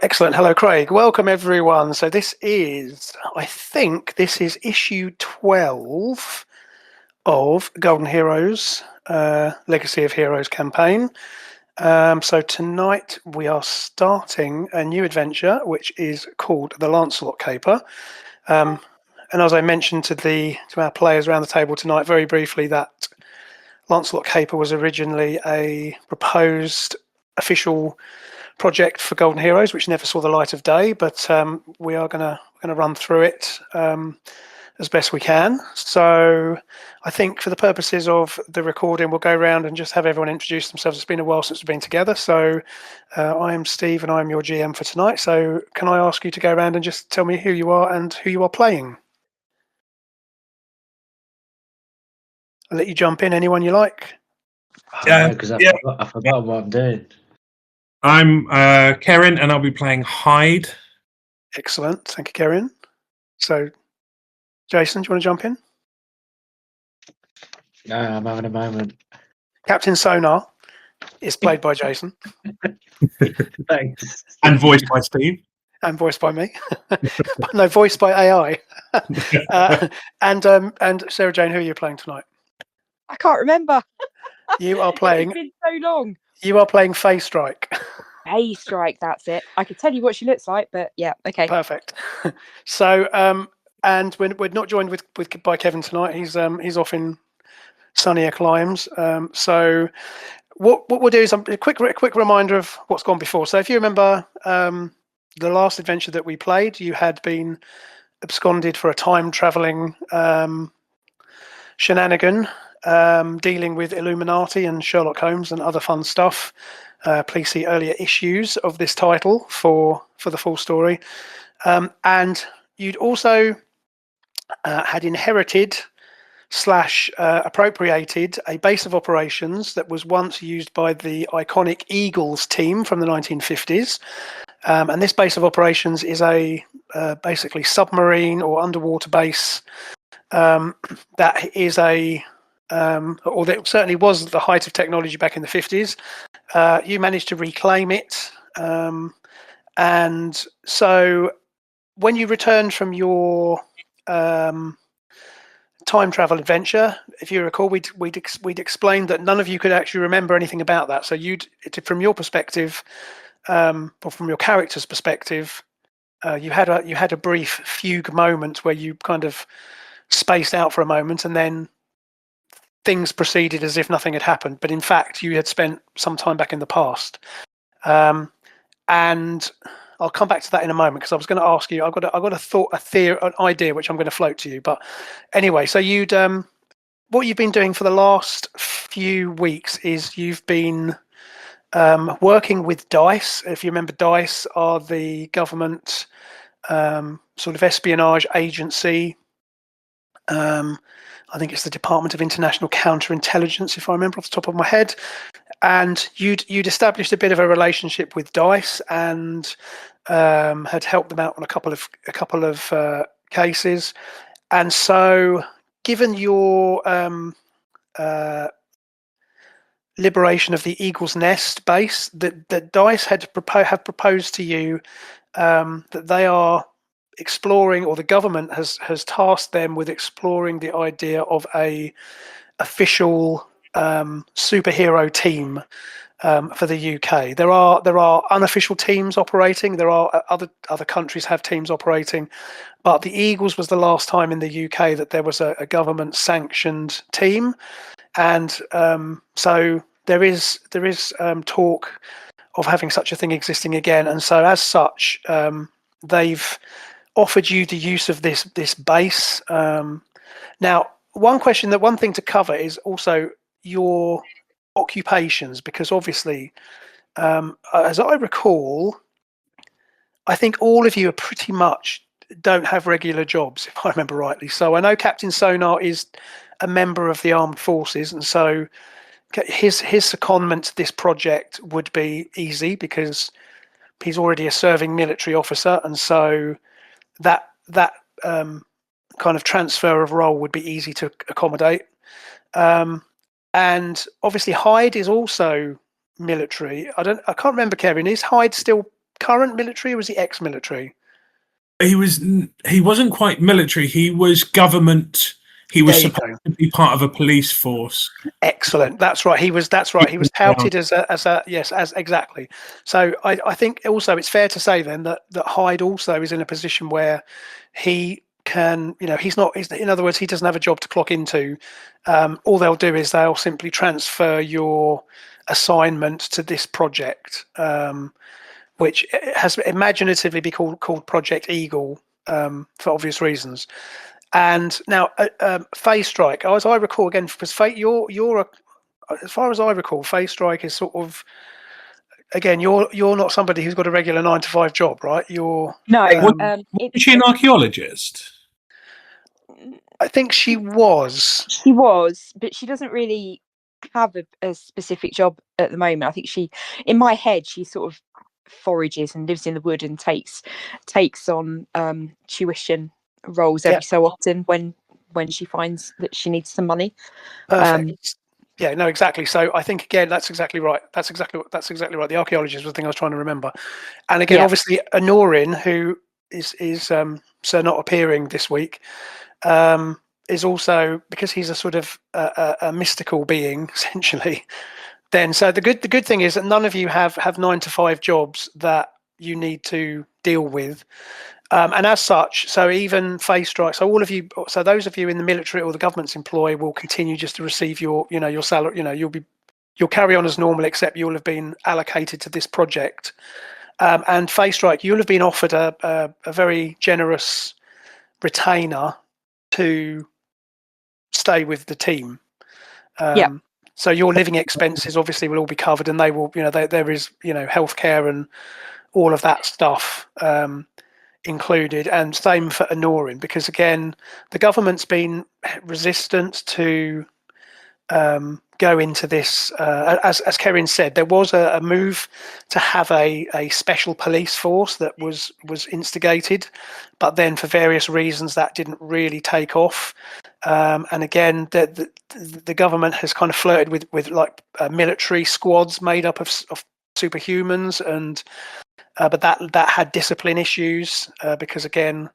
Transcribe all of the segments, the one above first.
Excellent. Hello, Craig. Welcome, everyone. So I think this is issue 12 of Golden Heroes, Legacy of Heroes campaign. So tonight we are starting a new adventure, which is called the Lancelot Caper. And as I mentioned to our players around the table tonight, very briefly, that Lancelot Caper was originally a proposed official project for Golden Heroes, which never saw the light of day, but we are going to run through it as best we can. So I think for the purposes of the recording, we'll go around and just have everyone introduce themselves. It's been a while since we've been together. So I'm Steve and I'm your GM for tonight. So can I ask you to go around and just tell me who you are and who you are playing? I'll let you jump in, anyone you like. Because I forgot what I'm doing. I'm Kerrin, and I'll be playing Hyde. Excellent. Thank you, Kerrin. So, Jason, do you want to jump in? No, I'm having a moment. Captain Sonar is played by Jason. Thanks. And voiced by Steve. And voiced by me. No, voiced by AI. And Sarah Jane, who are you playing tonight? I can't remember. You are playing. It's been so long. You are playing Faye Strike. Faye Strike, that's it. I could tell you what she looks like, but yeah, okay. Perfect. So, and we're not joined by Kevin tonight. He's off in sunnier climes. So, what we'll do is a quick reminder of what's gone before. So, if you remember, the last adventure that we played, you had been absconded for a time traveling shenanigan, dealing with Illuminati and Sherlock Holmes and other fun stuff. Please see earlier issues of this title for the full story. And you'd also had inherited / appropriated a base of operations that was once used by the iconic Eagles team from the 1950s. And this base of operations is a basically submarine or underwater base that is or that certainly was the height of technology back in the 50s. You managed to reclaim it. And so when you returned from your time travel adventure, if you recall, we'd explained that none of you could actually remember anything about that. So from your perspective, or from your character's perspective, you had a brief fugue moment where you kind of spaced out for a moment, and then things proceeded as if nothing had happened. But in fact, you had spent some time back in the past. And I'll come back to that in a moment, because I was going to ask you. I've got an idea which I'm going to float to you. But anyway, so what you've been doing for the last few weeks is you've been working with DICE. If you remember, DICE are the government sort of espionage agency. I think it's the Department of International Counterintelligence, if I remember off the top of my head. And you'd established a bit of a relationship with DICE and had helped them out on a couple of cases. And so, given your liberation of the Eagle's Nest base, that DICE have proposed to you that they are exploring, or the government has tasked them with exploring the idea of a official superhero team for the UK. There are unofficial teams operating. There are other countries have teams operating, but the Eagles was the last time in the UK that there was a government sanctioned team, and so there is talk of having such a thing existing again. And so as such, they've offered you the use of this base. Now, one thing to cover is also your occupations, because obviously, as I recall, I think all of you are pretty much don't have regular jobs, if I remember rightly. So I know Captain Sonar is a member of the armed forces, and so his secondment to this project would be easy because he's already a serving military officer, and so that kind of transfer of role would be easy to accommodate. And obviously Hyde is also military. I can't remember, Kevin, is Hyde still current military or was he ex-military? He wasn't quite military. He was government. He was There you supposed go. to be part of a police force. Excellent. That's right. He was touted as a yes, as exactly. So I think also it's fair to say then that Hyde also is in a position where he can, in other words, he doesn't have a job to clock into. All they'll do is they'll simply transfer your assignment to this project, which has imaginatively be called Project Eagle, for obvious reasons. And now, phase strike, as I recall again, because as far as I recall, phase strike is sort of, again, you're not somebody who's got a regular 9 to 5 job, right? No, Was she an archaeologist? I think she was. She was, but she doesn't really have a specific job at the moment. I think in my head, she sort of forages and lives in the wood and takes on tuition roles every so often when she finds that she needs some money. Perfect. Yeah, no, exactly. So I think again, that's exactly right. That's exactly right. The archaeologist was the thing I was trying to remember. And again, obviously, Honorin, who is so not appearing this week, is also, because he's a sort of a mystical being essentially. Then, so the good thing is that none of you have 9 to 5 jobs that you need to deal with. And as such, so even phase strike, so all of you, so those of you in the military or the government's employ will continue just to receive your salary. You'll carry on as normal, except you'll have been allocated to this project. And phase strike, you'll have been offered a very generous retainer to stay with the team. So your living expenses obviously will all be covered, and they will, there is, healthcare and all of that stuff included, and same for Honorin, because again, the government's been resistant to go into this. As Kerrin said, there was a move to have a special police force that was instigated, but then for various reasons that didn't really take off. And again, the government has kind of flirted with like military squads made up of superhumans, and but that had discipline issues, because again,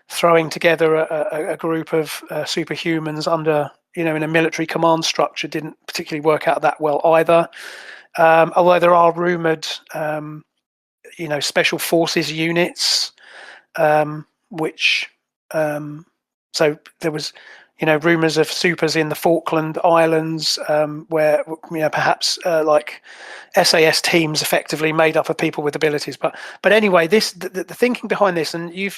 throwing together a group of superhumans under, in a military command structure didn't particularly work out that well either. Although there are rumored, special forces units, which, so there was, rumors of supers in the Falkland Islands, where, perhaps like SAS teams effectively made up of people with abilities. But anyway, the thinking behind this, and you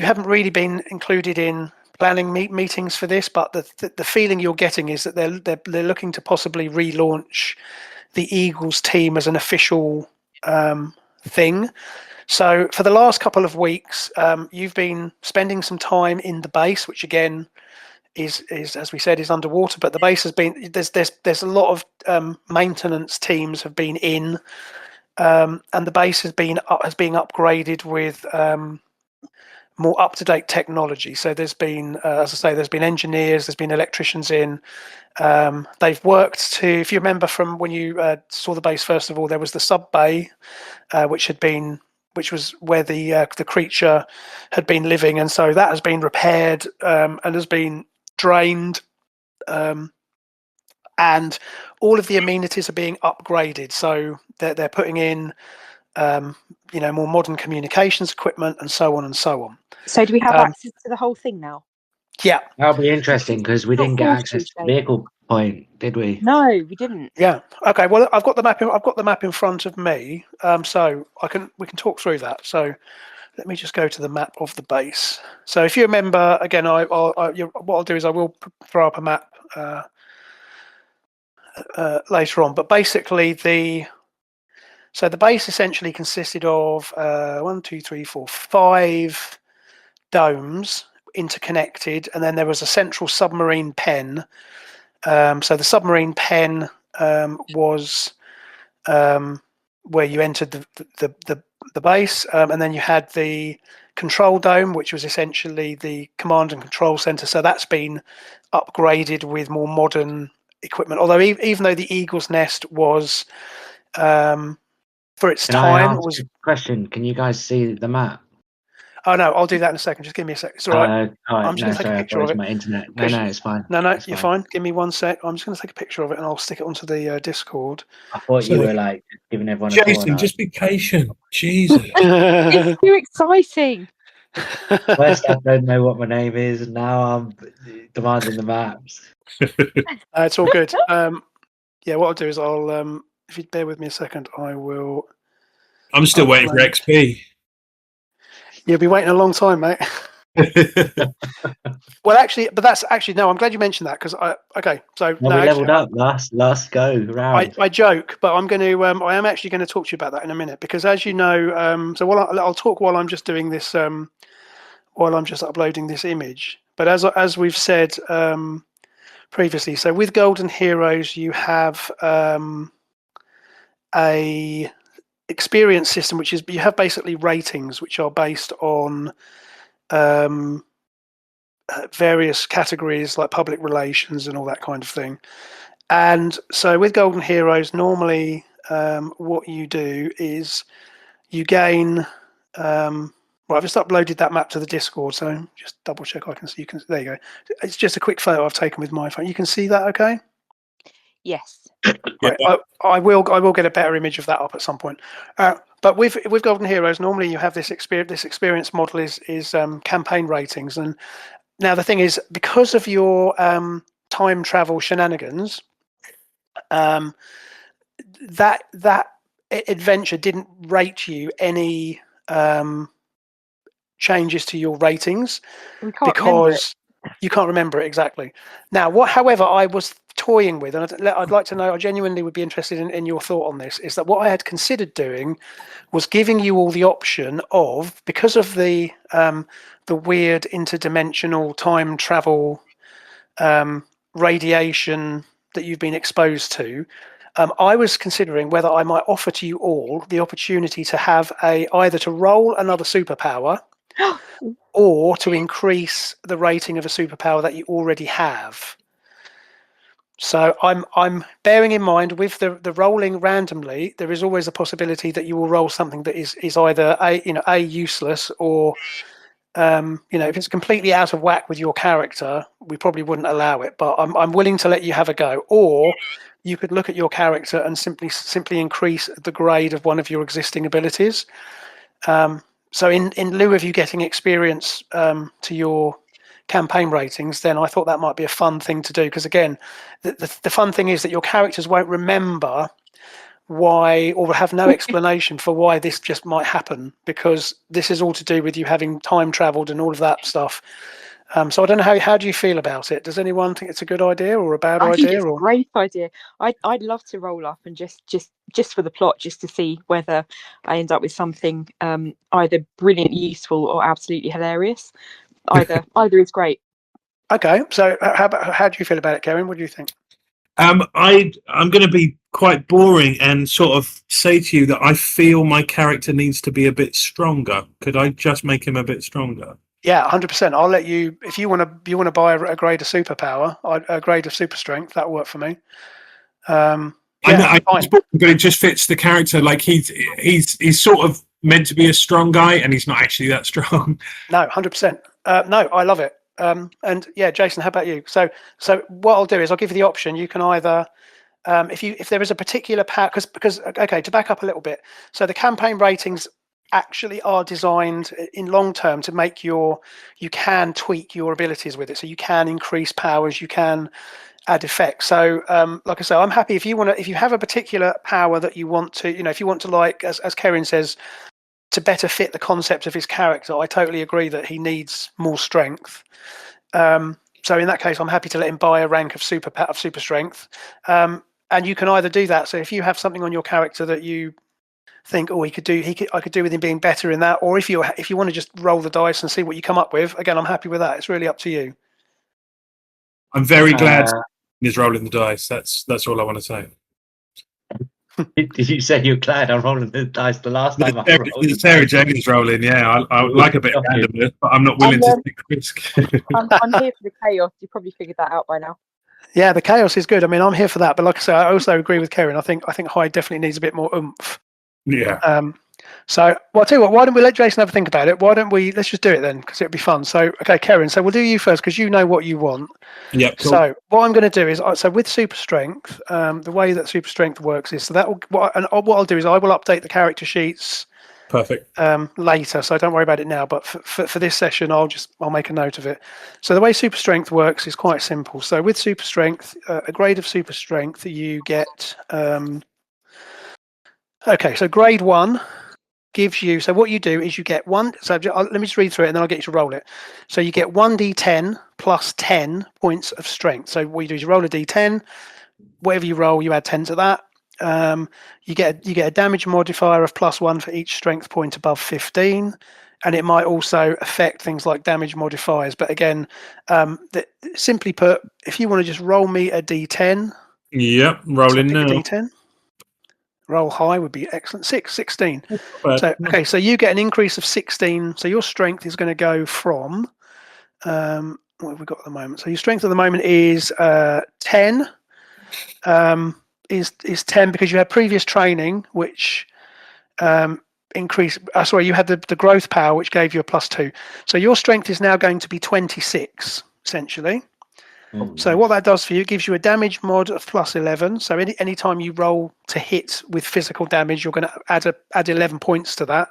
haven't really been included in planning meetings for this, but the feeling you're getting is that they're looking to possibly relaunch the Eagles team as an official thing. So for the last couple of weeks, you've been spending some time in the base, which again is as we said, is underwater. But the base has been, there's a lot of maintenance teams have been in, and the base has been upgraded with more up-to-date technology. So there's been, as I say, there's been engineers, there's been electricians in. They've worked to, if you remember from when you saw the base first of all, there was the sub bay, which was where the creature had been living, and so that has been repaired and has been drained, and all of the amenities are being upgraded. So they're putting in, more modern communications equipment and so on and so on. So do we have access to the whole thing now? Yeah, that'll be interesting because we Not didn't get forced access to to, the vehicle point, did we? No, we didn't. yeah. Okay. Well, I've got the map in front of me, so we can talk through that. So let me just go to the map of the base. So if you remember, again, what I'll do is I will throw up a map later on. But basically, the base essentially consisted of 1, 2, 3, 4, 5 domes interconnected, and then there was a central submarine pen. So the submarine pen was where you entered the base, and then you had the control dome, which was essentially the command and control center. So that's been upgraded with more modern equipment. Although even though the Eagle's Nest was for its Can I time ask was. a question? Can you guys see the map? Oh no, I'll do that in a second. Just give me a sec. It's all right. All right. I'm just No, going to take a sorry. I picture thought it of was it. my internet. No, Chris, no, it's fine. No, It's you're fine. fine. Give me 1 sec. I'm just going to take a picture of it and I'll stick it onto the Discord. I thought you So- were like giving everyone a tour. Jason, just be patient. Jesus. It's too exciting. First, I don't know what my name is, and now I'm demanding the maps. It's all good. Yeah, what I'll do is I'll if you bear with me a second, I will. I'm still waiting for upload- XP. You'll be waiting a long time, mate. Well, actually, but that's actually no. I'm glad you mentioned that because okay. So No, no, we actually, leveled up last go round. I joke, but I'm going to. I am actually going to talk to you about that in a minute because, as you know, so I'll talk while I'm just doing this. While I'm just uploading this image, but as we've said previously, so with Golden Heroes, you have a experience system, which is you have basically ratings, which are based on various categories like public relations and all that kind of thing. And so with Golden Heroes, normally what you do is you gain. Well, I've just uploaded that map to the Discord, so just double check I can see. You can. There you go. It's just a quick photo I've taken with my phone. You can see that, okay? Yes. Yeah. I will get a better image of that up at some point. But with Golden Heroes, normally you have this experience. This experience model is campaign ratings, and now the thing is because of your time travel shenanigans, that adventure didn't rate you any changes to your ratings We can't remember it. because you can't remember it exactly. Now, what, however, I was toying with, and I'd like to know, I genuinely would be interested in your thought on this, is that what I had considered doing was giving you all the option of, because of the weird interdimensional time travel radiation that you've been exposed to, I was considering whether I might offer to you all the opportunity to have either to roll another superpower or to increase the rating of a superpower that you already have. So I'm bearing in mind with the rolling randomly, there is always a possibility that you will roll something that is either a useless or if it's completely out of whack with your character, we probably wouldn't allow it. But I'm willing to let you have a go. Or you could look at your character and simply increase the grade of one of your existing abilities. So in lieu of you getting experience to your campaign ratings, then I thought that might be a fun thing to do. Because again, the fun thing is that your characters won't remember why, or have no explanation for why this just might happen, because this is all to do with you having time traveled and all of that stuff. So I don't know how do you feel about it? Does anyone think it's a good idea or a bad I think idea? it's a great idea. I'd love to roll up and just for the plot, just to see whether I end up with something either brilliantly useful or absolutely hilarious. Either is great. Okay, so how do you feel about it, Kerrin? What do you think? I'm going to be quite boring and sort of say to you that I feel my character needs to be a bit stronger. Could I just make him a bit stronger? Yeah, 100%. I'll let you, if you want to buy a grade of superpower, a grade of super strength, that'll work for me. I know, fine. but it just fits the character. Like he's sort of meant to be a strong guy, and he's not actually that strong. No, 100%. No, I love it. And yeah, Jason, how about you? So what I'll do is I'll give you the option. You can either, if there is a particular power, because okay, to back up a little bit. So the campaign ratings actually are designed in long term to make you can tweak your abilities with it. So you can increase powers, you can add effects. So like I say, I'm happy if you have a particular power that you want to, if you want to, like as Kerrin says, to better fit the concept of his character, I totally agree that he needs more strength. So in that case, I'm happy to let him buy a rank of super strength. And you can either do that. So if you have something on your character that you think, I could do with him being better in that, or if you want to just roll the dice and see what you come up with, again, I'm happy with that. It's really up to you. I'm very glad he's rolling the dice. That's all I want to say. Did you say you're glad I'm rolling the dice the last time I rolled? Sarah Jane's rolling, yeah. I like a bit of randomness, but I'm not willing to take a risk. I'm here for the chaos. You probably figured that out by now. Yeah, the chaos is good. I mean, I'm here for that. But like I say, I also agree with Kerrin. I think Hyde definitely needs a bit more oomph. Yeah. So, well, I'll tell you what. Why don't we let Jason have a think about it? Let's just do it then, because it'll be fun. So, okay, Kerrin. So we'll do you first because you know what you want. Yeah. Cool. So what I'm going to do is, so with super strength, the way that super strength works is what I'll do is I will update the character sheets Perfect. later. So don't worry about it now. But for this session, I'll make a note of it. So the way super strength works is quite simple. So with super strength, a grade of super strength, you get. Okay, so grade 1 gives you. So what you do is you get one. So let me just read through it, and then I'll get you to roll it. So you get 1d10 plus 10 points of strength. So what you do is you roll a d10. Whatever you roll, you add 10 to that. You get a damage modifier of +1 for each strength point above 15, and it might also affect things like damage modifiers. But again, simply put, if you want to just roll me a d10. Yep. Rolling now. D10. Roll high would be excellent. 16. But, So okay, so you get an increase of 16. So your strength is going to go from what have we got at the moment? So your strength at the moment is 10. Is 10 because you had previous training, which increased. Sorry, you had the growth power, which gave you a +2. So your strength is now going to be 26 essentially. So what that does for you, it gives you a damage mod of +11. So any time you roll to hit with physical damage, you're going to add 11 points to that.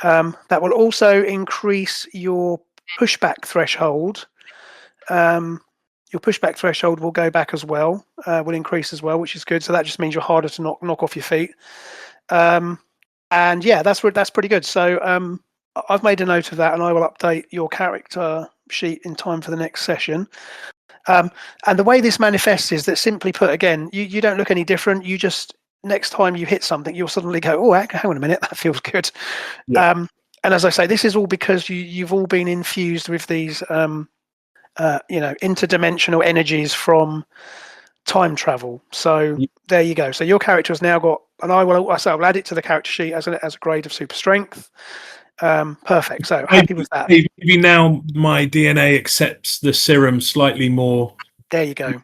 That will also increase your pushback threshold. Your pushback threshold will go back as well, will increase as well, which is good. So that just means you're harder to knock off your feet. And yeah, that's pretty good. So I've made a note of that, and I will update your character sheet in time for the next session. And the way this manifests is that, simply put, again, you don't look any different. You just, next time you hit something, you'll suddenly go, oh, hang on a minute, that feels good. Yeah. And as I say, this is all because you've all been infused with these, interdimensional energies from time travel. So there you go. So your character has now got, and I'll add it to the character sheet as a grade of super strength. Perfect. So happy with that. Maybe now my DNA accepts the serum slightly more. There you go.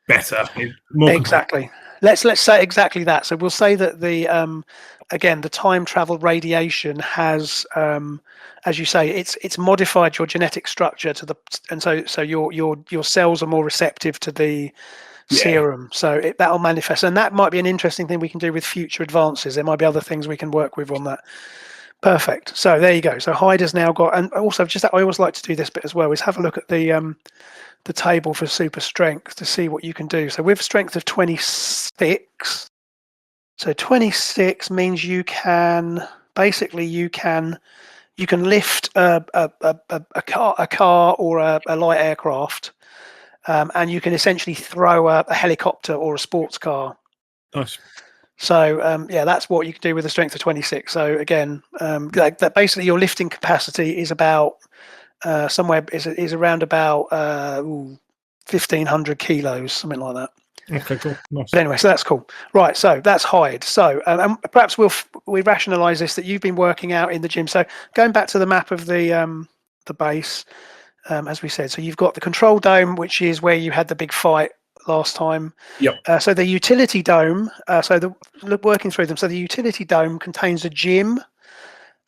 Better. More Exactly. Let's say exactly that. So we'll say that the time travel radiation has, as you say, it's modified your genetic structure so your cells are more receptive to the serum. So that'll manifest, and that might be an interesting thing we can do with future advances. There might be other things we can work with on that. Perfect. So there you go. So Hyde has now got, and also I always like to do this bit as well, is have a look at the table for super strength to see what you can do. So with strength of 26, so 26 means you can lift a car or a light aircraft, and you can essentially throw a helicopter or a sports car. Nice. So that's what you can do with a strength of 26. So again, that basically your lifting capacity is about is around about 1,500 kilos, something like that. Okay, cool. Nice. But anyway, so that's cool. Right, so that's Hyde. So and perhaps we rationalise this, that you've been working out in the gym. So going back to the map of the base, as we said, so you've got the control dome, which is where you had the big fight last time. Yep. So the utility dome, working through them. So the utility dome contains a gym,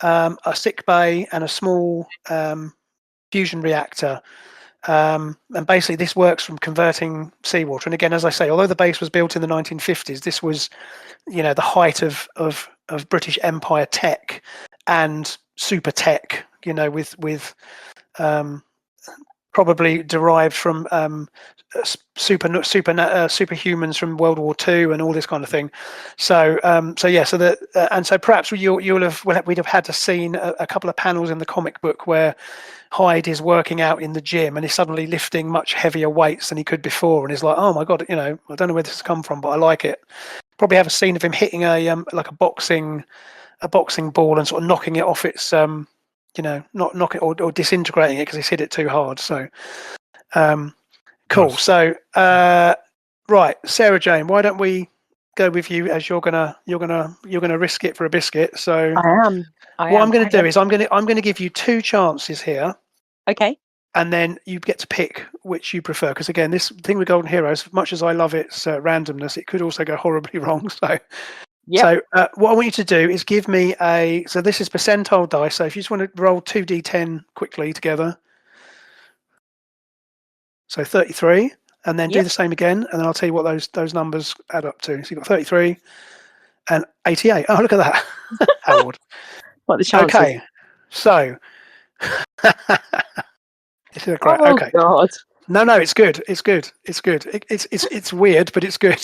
a sick bay, and a small fusion reactor. And basically this works from converting seawater. And again, as I say, although the base was built in the 1950s, this was, the height of British Empire tech and super tech, with probably derived from superhumans from World War II and all this kind of thing. So perhaps we'd have had to seen a couple of panels in the comic book where Hyde is working out in the gym and he's suddenly lifting much heavier weights than he could before, and he's like, oh my god, I don't know where this has come from, but I like it. Probably have a scene of him hitting a boxing ball and sort of knocking it off its not knock it or disintegrating it because he's hit it too hard. So cool. Nice. So right, Sarah Jane, why don't we go with you, as you're gonna risk it for a biscuit. So I'm going to do is I'm going to give you 2 chances here. Okay. And then you get to pick which you prefer, because again, this thing with Golden Heroes, much as I love its randomness, it could also go horribly wrong. So Yep. So what I want you to do is give me so this is percentile dice. So if you just want to roll 2d10 quickly together. So 33, and then do Yep. the same again, and then I'll tell you what those numbers add up to. So you've got 33 and 88. Oh, look at that, Howard. What are the chances? Okay, so this is great. Oh Okay, God. no, it's good. It's good. It's good. It's weird, but it's good.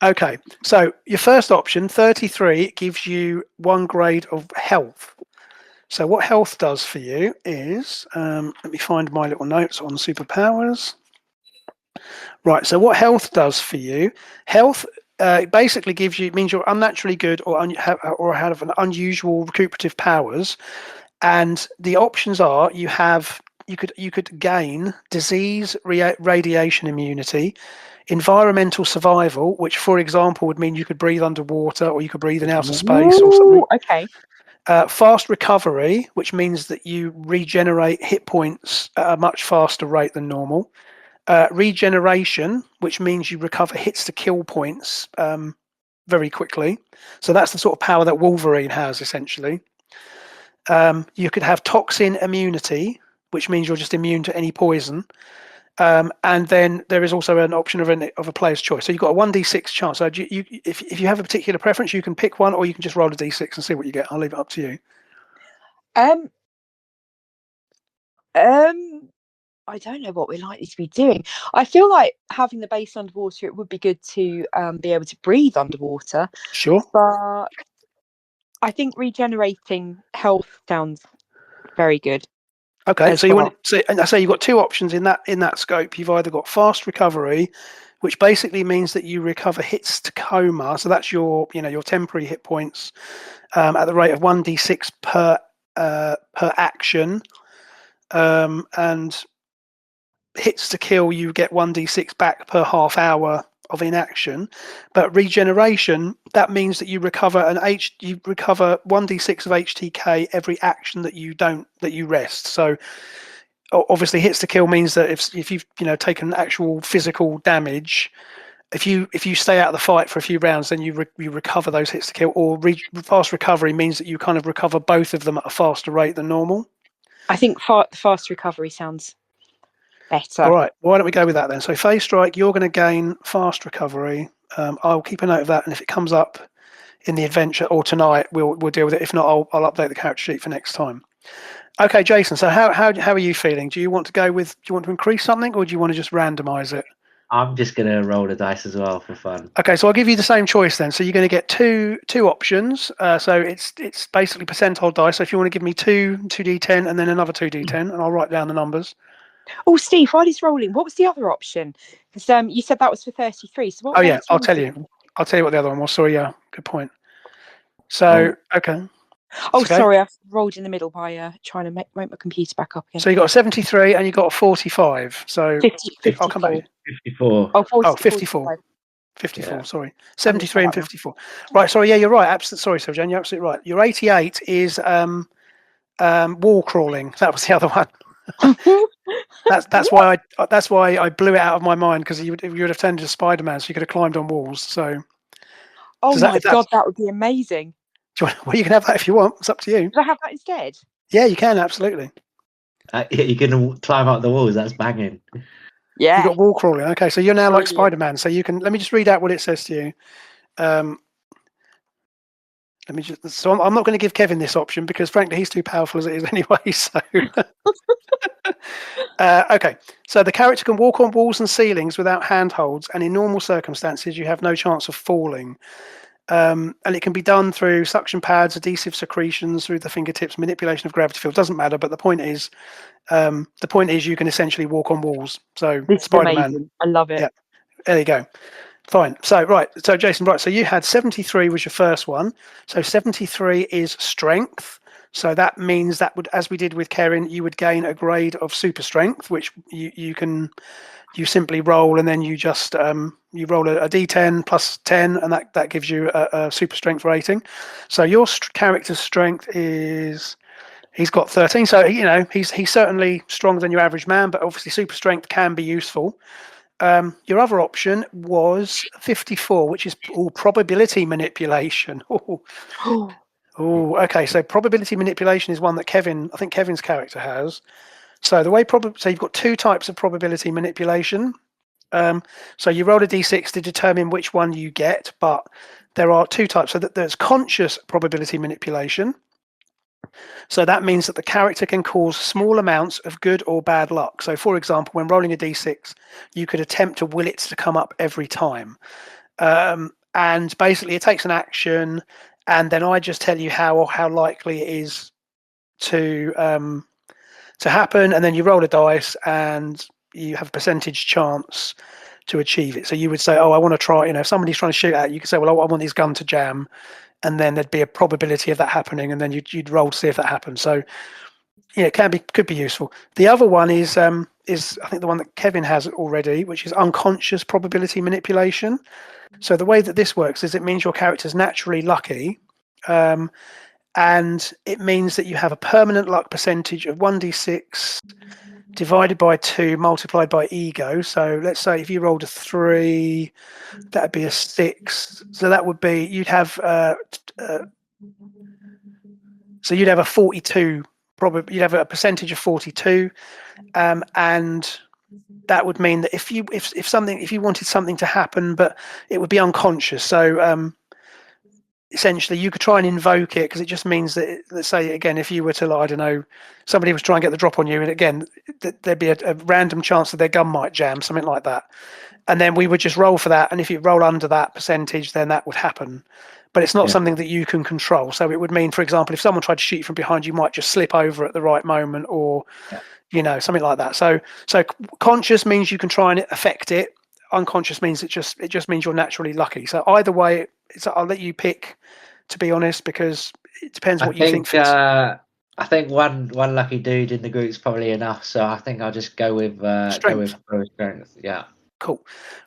Okay, so your first option, 33, gives you 1 grade of health. So what health does for you is, let me find my little notes on superpowers. Right, so what health does for you, health basically gives you, it means you're unnaturally good or have an unusual recuperative powers. And the options are you could gain disease, radiation immunity, environmental survival, which for example would mean you could breathe underwater or you could breathe in outer space or something. Ooh, okay. Fast recovery, which means that you regenerate hit points at a much faster rate than normal. Regeneration, which means you recover hits to kill points very quickly. So that's the sort of power that Wolverine has, essentially. You could have toxin immunity, which means you're just immune to any poison. And then there is also an option of a player's choice. So you've got a 1d6 chance. So if you have a particular preference, you can pick one, or you can just roll a d6 and see what you get. I'll leave it up to you. I don't know what we're likely to be doing. I feel like having the base underwater, it would be good to be able to breathe underwater. Sure. But I think regenerating health sounds very good. Okay, so you well. want and I say you've got 2 options in that scope. You've either got fast recovery, which basically means that you recover hits to coma. So that's your temporary hit points at the rate of 1d6 per action, and hits to kill you get 1d6 back per half hour of inaction. But regeneration, that means that you recover 1d6 of HTK every action that you rest. So obviously hits to kill means that if you've taken actual physical damage, if you stay out of the fight for a few rounds, then you recover those hits to kill. Or fast recovery means that you kind of recover both of them at a faster rate than normal. I think fast recovery sounds better. All right, why don't we go with that then? So phase strike, you're going to gain fast recovery. I'll keep a note of that, and if it comes up in the adventure or tonight, we'll deal with it. If not, I'll update the character sheet for next time. Okay, Jason. So how are you feeling? Do you want to increase something, or do you want to just randomize it? I'm just going to roll the dice as well for fun. Okay, so I'll give you the same choice then. So you're going to get two options. So it's basically percentile dice. So if you want to give me 2d10 and then another 2d10, and I'll write down the numbers. Oh, Steve, while he's rolling, what was the other option? Because you said that was for 33. So what? I'll tell you. I'll tell you what the other one was. Sorry, yeah, good point. So okay. Oh, okay. Sorry, I've rolled in the middle by trying to make my computer back up again. So you got a 73 and you got a 45. So 54. I'll come back. 54. Oh, 40, oh 54. 45. 54, Yeah. sorry. 73 and 54. Right, sorry, yeah, you're right. Absolutely, sorry, Sylvain, you're absolutely right. Your 88 is wall crawling. That was the other one. that's why I blew it out of my mind, because you would have turned into Spider-Man, so you could have climbed on walls. So oh my God, that would be amazing. Well, you can have that if you want. It's up to you. Did I have that instead? Yeah, you can, absolutely. You can climb up the walls. That's banging. Yeah. You got wall crawling. Okay, so you're now like Brilliant. Spider-Man. So you can. Let me just read out what it says to you. So I'm not going to give Kevin this option, because frankly he's too powerful as it is anyway. So okay, so the character can walk on walls and ceilings without handholds, and in normal circumstances you have no chance of falling. And it can be done through suction pads, adhesive secretions, through the fingertips, manipulation of gravity field. Doesn't matter, but the point is you can essentially walk on walls. So this Spider-Man. is amazing. I love it. Yeah, there you go. Fine. So Jason, right. So you had 73 was your first one. So 73 is strength. So that means that would, as we did with Kerrin, you would gain a grade of super strength, which you simply roll, and then you just you roll a d10 plus 10, and that gives you a super strength rating. So your character's strength he's got 13. So he's certainly stronger than your average man, but obviously super strength can be useful. your other option was 54, which is probability manipulation. Oh, okay. So probability manipulation is one that I think Kevin's character has. So the way so you've got two types of probability manipulation. So you roll a d6 to determine which one you get, but there are two types. So there's conscious probability manipulation. So that means that the character can cause small amounts of good or bad luck. So for example, when rolling a d6, you could attempt to will it to come up every time. And basically it takes an action, and then I just tell you how likely it is to happen, and then you roll a dice and you have a percentage chance to achieve it. So you would say, oh, I want to try, if somebody's trying to shoot at you, you could say, well, I want this gun to jam, and then there'd be a probability of that happening, and then you'd roll to see if that happens. So it could be useful. The other one is I think the one that Kevin has already, which is unconscious probability manipulation. So the way that this works is it means your character's naturally lucky, and it means that you have a permanent luck percentage of 1d6 divided by 2 multiplied by ego. So let's say if you rolled a 3, that'd be a 6. So that would be you'd have you'd have a 42. Probably you'd have a percentage of 42, and that would mean that if you wanted something to happen, but it would be unconscious. So essentially you could try and invoke it, because it just means that, let's say again, if you were to, I don't know, somebody was trying to get the drop on you, and again there'd be a random chance that their gun might jam, something like that, and then we would just roll for that, and if you roll under that percentage, then that would happen. But it's not something that you can control. So it would mean, for example, if someone tried to shoot you from behind, you might just slip over at the right moment, or something like that. So conscious means you can try and affect it. Unconscious means it just means you're naturally lucky. So either way, I'll let you pick, to be honest, because it depends what you think fits. I think one lucky dude in the group is probably enough. So I think I'll just go with Strength. Strength. Yeah. Cool.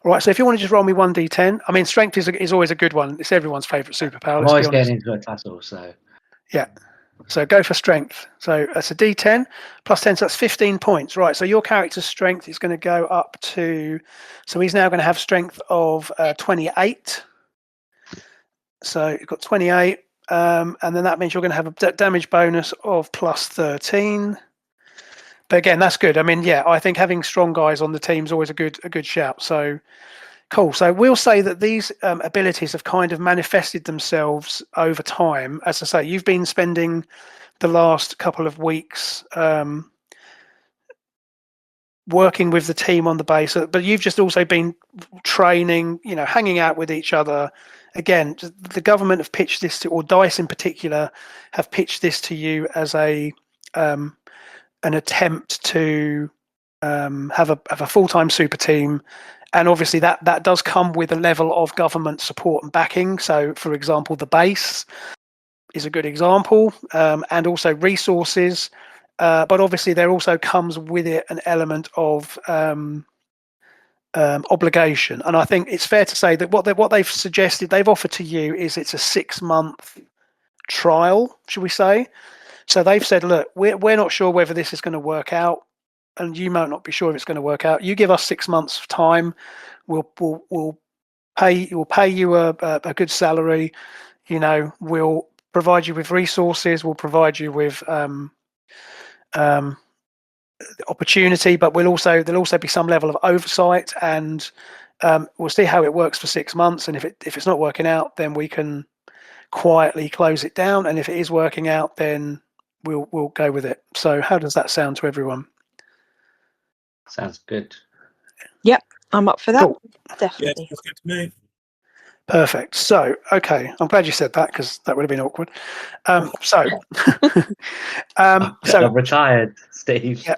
All right. So if you want to just roll me 1d10, I mean, strength is always a good one. It's everyone's favourite superpower. I'm always getting into a tussle, so yeah. So go for strength. So that's a d10 plus 10, so that's 15 points. Right. So your character's strength is going to go up to, so he's now going to have strength of 28. So you've got 28, and then that means you're going to have a damage bonus of plus 13. But again, that's good. I mean, I think having strong guys on the team is always a good shout. So cool. So we'll say that these abilities have kind of manifested themselves over time. As I say, you've been spending the last couple of weeks working with the team on the base, but you've just also been training, hanging out with each other. Again, the government have pitched this to, or DICE in particular, have pitched this to you as an attempt to have a full-time super team, and obviously that does come with a level of government support and backing. So for example, the base is a good example, and also resources, but obviously there also comes with it an element of obligation. And I think it's fair to say that what they've suggested, they've offered to you, is it's a 6-month trial, should we say. So they've said, look, we're not sure whether this is going to work out, and you might not be sure if it's going to work out. You give us 6 months of time, we'll pay you a good salary. We'll provide you with resources. We'll provide you with opportunity, but there'll also be some level of oversight, and we'll see how it works for 6 months. And if it's not working out, then we can quietly close it down. And if it is working out, then we'll go with it. So how does that sound to everyone? Sounds good. Yep, I'm up for that. Cool. Definitely. That's good to me. Perfect. So, okay, I'm glad you said that, because that would have been awkward. So I'm retired, Steve. Yeah.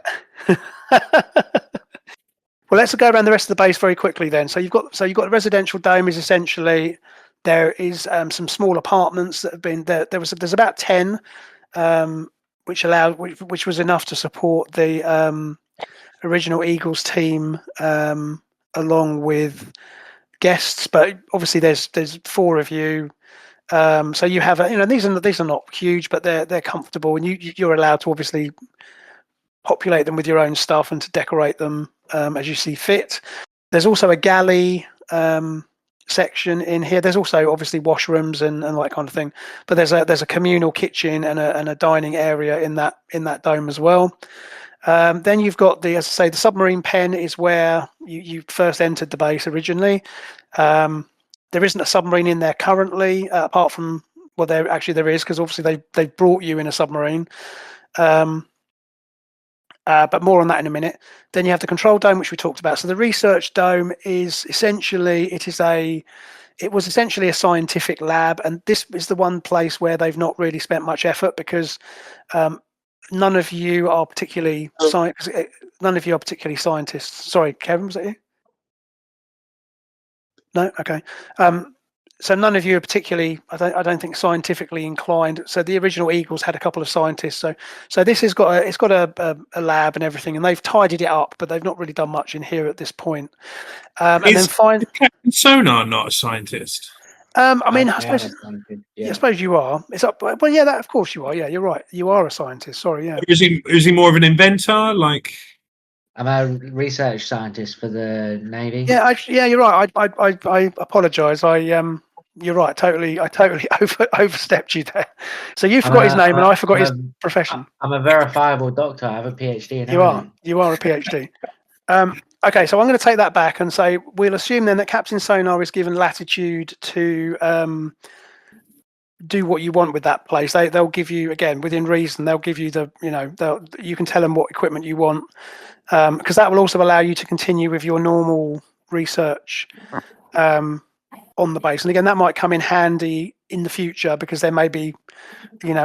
Well, let's go around the rest of the base very quickly then. So you've got the residential dome is essentially, there is some small apartments that have been there. There's about 10, which was enough to support the original Eagles team, along with guests. But obviously there's 4 of you. So you have these are not huge, but they're comfortable, and you're allowed to obviously populate them with your own stuff and to decorate them as you see fit. There's also a galley section in here. There's also obviously washrooms and that kind of thing. But there's a communal kitchen and a dining area in that dome as well. Then you've got as I say, the submarine pen is where you first entered the base originally. There isn't a submarine in there currently, apart from there is, because obviously they brought you in a submarine. But more on that in a minute. Then you have the control dome, which we talked about. So the research dome is essentially it was essentially a scientific lab, and this is the one place where they've not really spent much effort because none of you are particularly scientists. Sorry, Kevin, was that you? No, okay. So none of you are particularly, I don't think, scientifically inclined. So the original Eagles had a couple of scientists. So this has got a lab and everything, and they've tidied it up, but they've not really done much in here at this point. And then Captain Sonar not a scientist? I mean, I Yeah. suppose you are. It's up. Well, yeah, that of course you are. Yeah, you're right. You are a scientist. Sorry, yeah. Is he more of an inventor? Like, I'm a research scientist for the Navy. Yeah, you're right. I apologise. You're right. I totally overstepped you there. So you forgot his name, and I forgot his profession. I'm a verifiable doctor. I have a PhD in everything. You are a PhD. Okay, so I'm going to take that back and say we'll assume then that Captain Sonar is given latitude to do what you want with that place. They'll give you, again, within reason, they'll give you you can tell them what equipment you want, because that will also allow you to continue with your normal research on the base. And again, that might come in handy in the future because there may be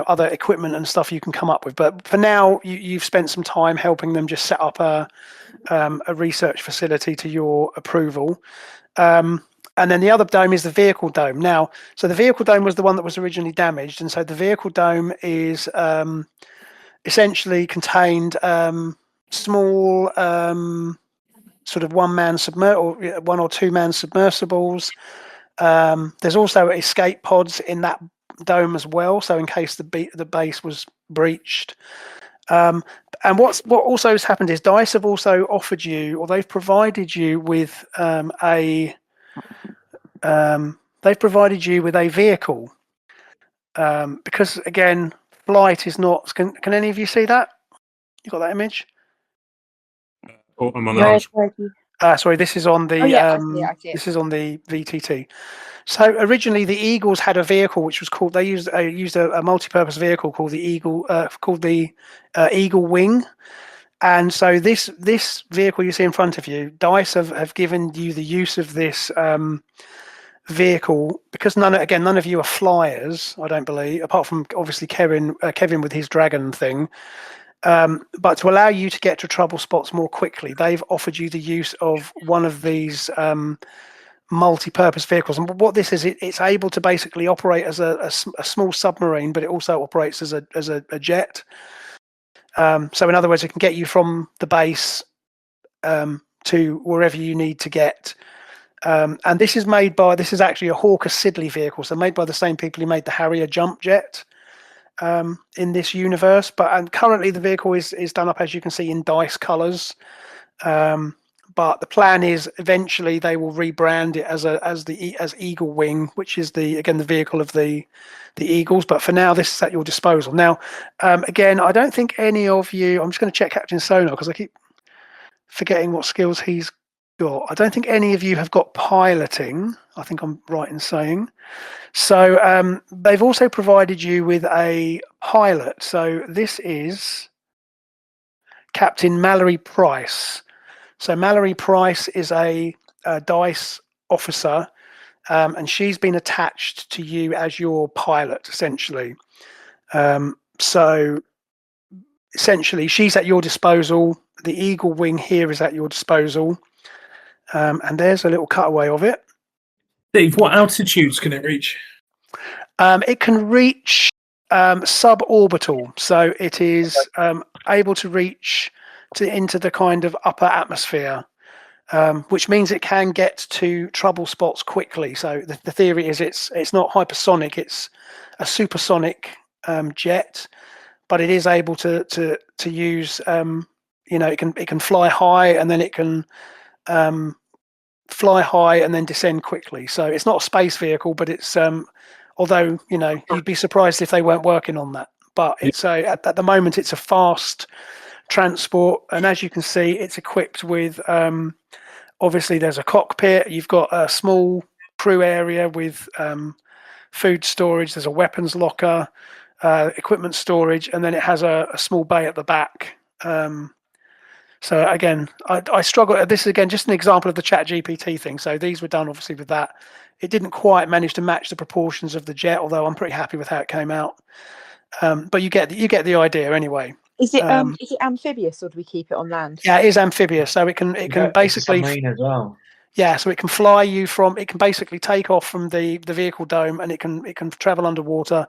other equipment and stuff you can come up with. But for now, you've spent some time helping them just set up a research facility to your approval. And then the other dome is the vehicle dome. Now, so the vehicle dome was the one that was originally damaged, and so the vehicle dome is essentially contained small sort of one or two man submersibles. There's also escape pods in that dome as well, so in case the base was breached. And what also has happened is DICE have also offered you, or they've provided you with a vehicle, because again, flight is not. Can any of you see that? You got that image? Oh, I'm on the Sorry, this is on the. I see it. This is on the VTT. So originally, the Eagles had a vehicle which was called. They used a multi-purpose vehicle called the Eagle, Eagle Wing. And so this vehicle you see in front of you, DICE have given you the use of this vehicle because none of you are flyers, I don't believe, apart from obviously Kevin with his dragon thing. But to allow you to get to trouble spots more quickly, they've offered you the use of one of these multi-purpose vehicles. And what this is, it's able to basically operate as a small submarine, but it also operates as a jet. So in other words, it can get you from the base to wherever you need to get. And this is actually a Hawker Siddeley vehicle, so made by the same people who made the Harrier jump jet in this universe. And currently the vehicle is done up, as you can see, in DICE colours. But the plan is eventually they will rebrand it as Eagle Wing, which is the vehicle of the Eagles. But for now, this is at your disposal. Now, again, I don't think any of you. I'm just going to check Captain Sonar because I keep forgetting what skills he's got. I don't think any of you have got piloting. I think I'm right in saying. So they've also provided you with a pilot. So this is Captain Mallory Price. So Mallory Price is a DICE officer, and she's been attached to you as your pilot, essentially. So essentially, she's at your disposal. The Eagle Wing here is at your disposal. And there's a little cutaway of it. Dave, what altitudes can it reach? It can reach suborbital. So it is able to reach into the kind of upper atmosphere, which means it can get to trouble spots quickly. So the theory is it's not hypersonic, it's a supersonic jet, but it is able to use it can fly high, and then it can fly high and then descend quickly. So it's not a space vehicle, but it's although you'd be surprised if they weren't working on that. But it's at the moment it's a fast transport, and as you can see, it's equipped with obviously there's a cockpit. You've got a small crew area with food storage. There's a weapons locker, equipment storage, and then it has a small bay at the back. So again, I struggle. This is again just an example of the Chat GPT thing. So these were done obviously with that. It didn't quite manage to match the proportions of the jet, although I'm pretty happy with how it came out. But you get the idea anyway. Is it amphibious, or do we keep it on land? Yeah, it is amphibious, so it can basically submarine as well. Yeah, so it can fly you from. It can basically take off from the vehicle dome, and it can travel underwater.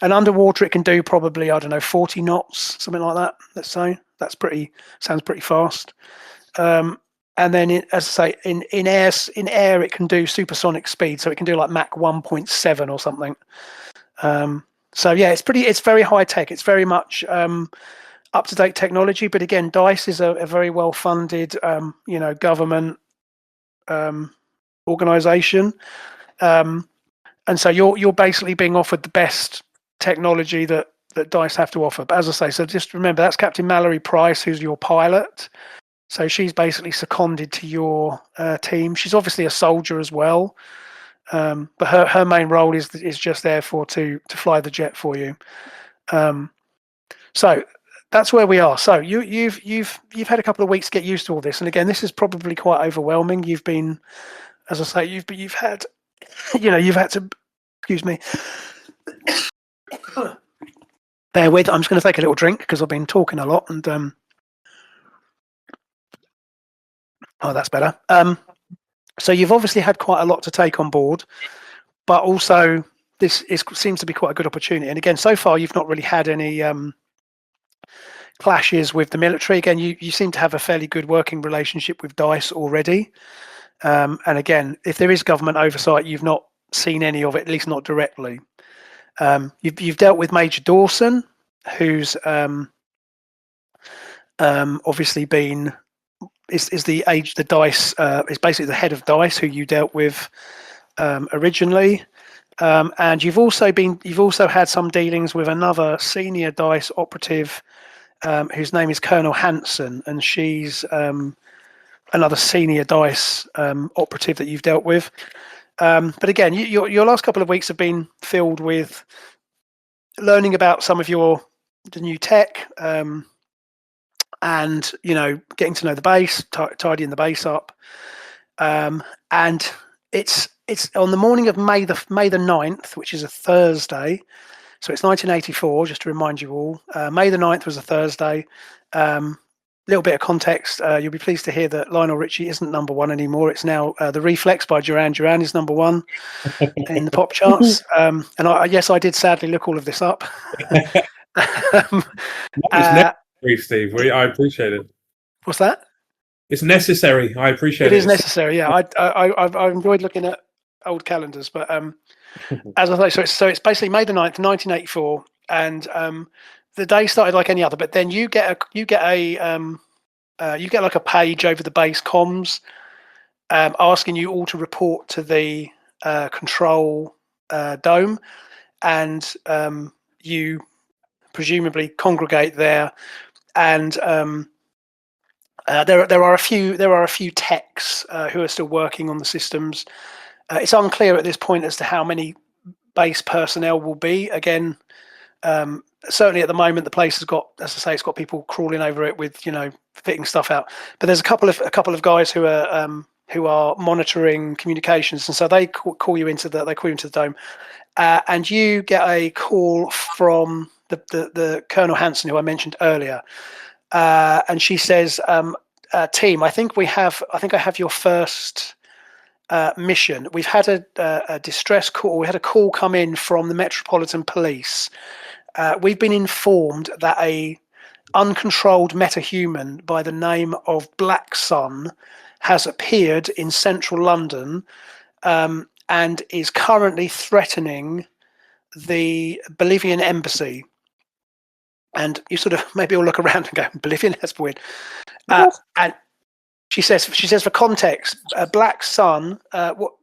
And underwater, it can do probably 40 knots, something like that. Let's say sounds pretty fast. And then, as I say, in air, it can do supersonic speed, so it can do like Mach 1.7 or something. So yeah, it's very high tech. It's very much up to date technology. But again, DICE is a very well funded, government organization, and so you're basically being offered the best technology that DICE have to offer. But as I say, so just remember that's Captain Mallory Price, who's your pilot. So she's basically seconded to your team. She's obviously a soldier as well, but her main role is just there to fly the jet for you. So that's where we are. So you've had a couple of weeks to get used to all this, and again, this is probably quite overwhelming. You've been, as I say, you've had, you've had to, excuse me, bear with. I'm just going to take a little drink because I've been talking a lot, and oh, that's better. So you've obviously had quite a lot to take on board, but also this seems to be quite a good opportunity. And again, so far you've not really had any clashes with the military. Again, you seem to have a fairly good working relationship with DICE already. And again, if there is government oversight, you've not seen any of it, at least not directly. You've dealt with Major Dawson, who's obviously been is the DICE is basically the head of DICE, who you dealt with originally. And you've also had some dealings with another senior DICE operative, whose name is Colonel Hansen, and she's another senior DICE operative that you've dealt with. But again, your last couple of weeks have been filled with learning about some of the new tech, and getting to know the base, tidying the base up. And it's on the morning of May the 9th, which is a Thursday. So it's 1984, just to remind you all. May the 9th was a Thursday. Little bit of context. You'll be pleased to hear that Lionel Richie isn't number one anymore. It's now The Reflex by Duran Duran is number one in the pop charts. And I did sadly look all of this up. Steve, I appreciate it. What's that? It's necessary. I appreciate it. It is necessary. Yeah, I've enjoyed looking at old calendars, but as I say, so it's basically May the 9th, 1984, and the day started like any other. But then you get like a page over the base comms, asking you all to report to the control dome, and you presumably congregate there. And there are a few techs who are still working on the systems. It's unclear at this point as to how many base personnel will be. Again, certainly at the moment, the place has got, as I say, it's got people crawling over it with fitting stuff out. But there's a couple of guys who are monitoring communications, and so they call you into the dome, and you get a call from the Colonel Hansen, who I mentioned earlier, and she says, "Team, I think I have your first mission. We've had a distress call. We had a call come in from the Metropolitan Police. We've been informed that a uncontrolled metahuman by the name of Blacksun has appeared in central London, and is currently threatening the Bolivian embassy." And you sort of maybe all look around and go, "Bolivian? That's weird." And She says for context, Blacksun.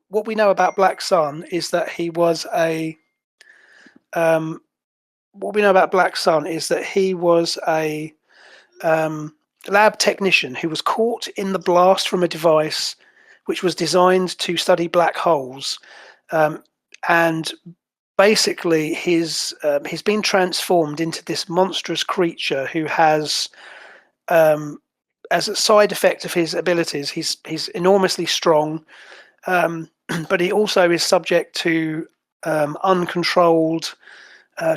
What we know about Blacksun is that he was a. What we know about Blacksun is that he was a lab technician who was caught in the blast from a device which was designed to study black holes, and basically he's been transformed into this monstrous creature who has, as a side effect of his abilities, he's enormously strong, but he also is subject to uncontrolled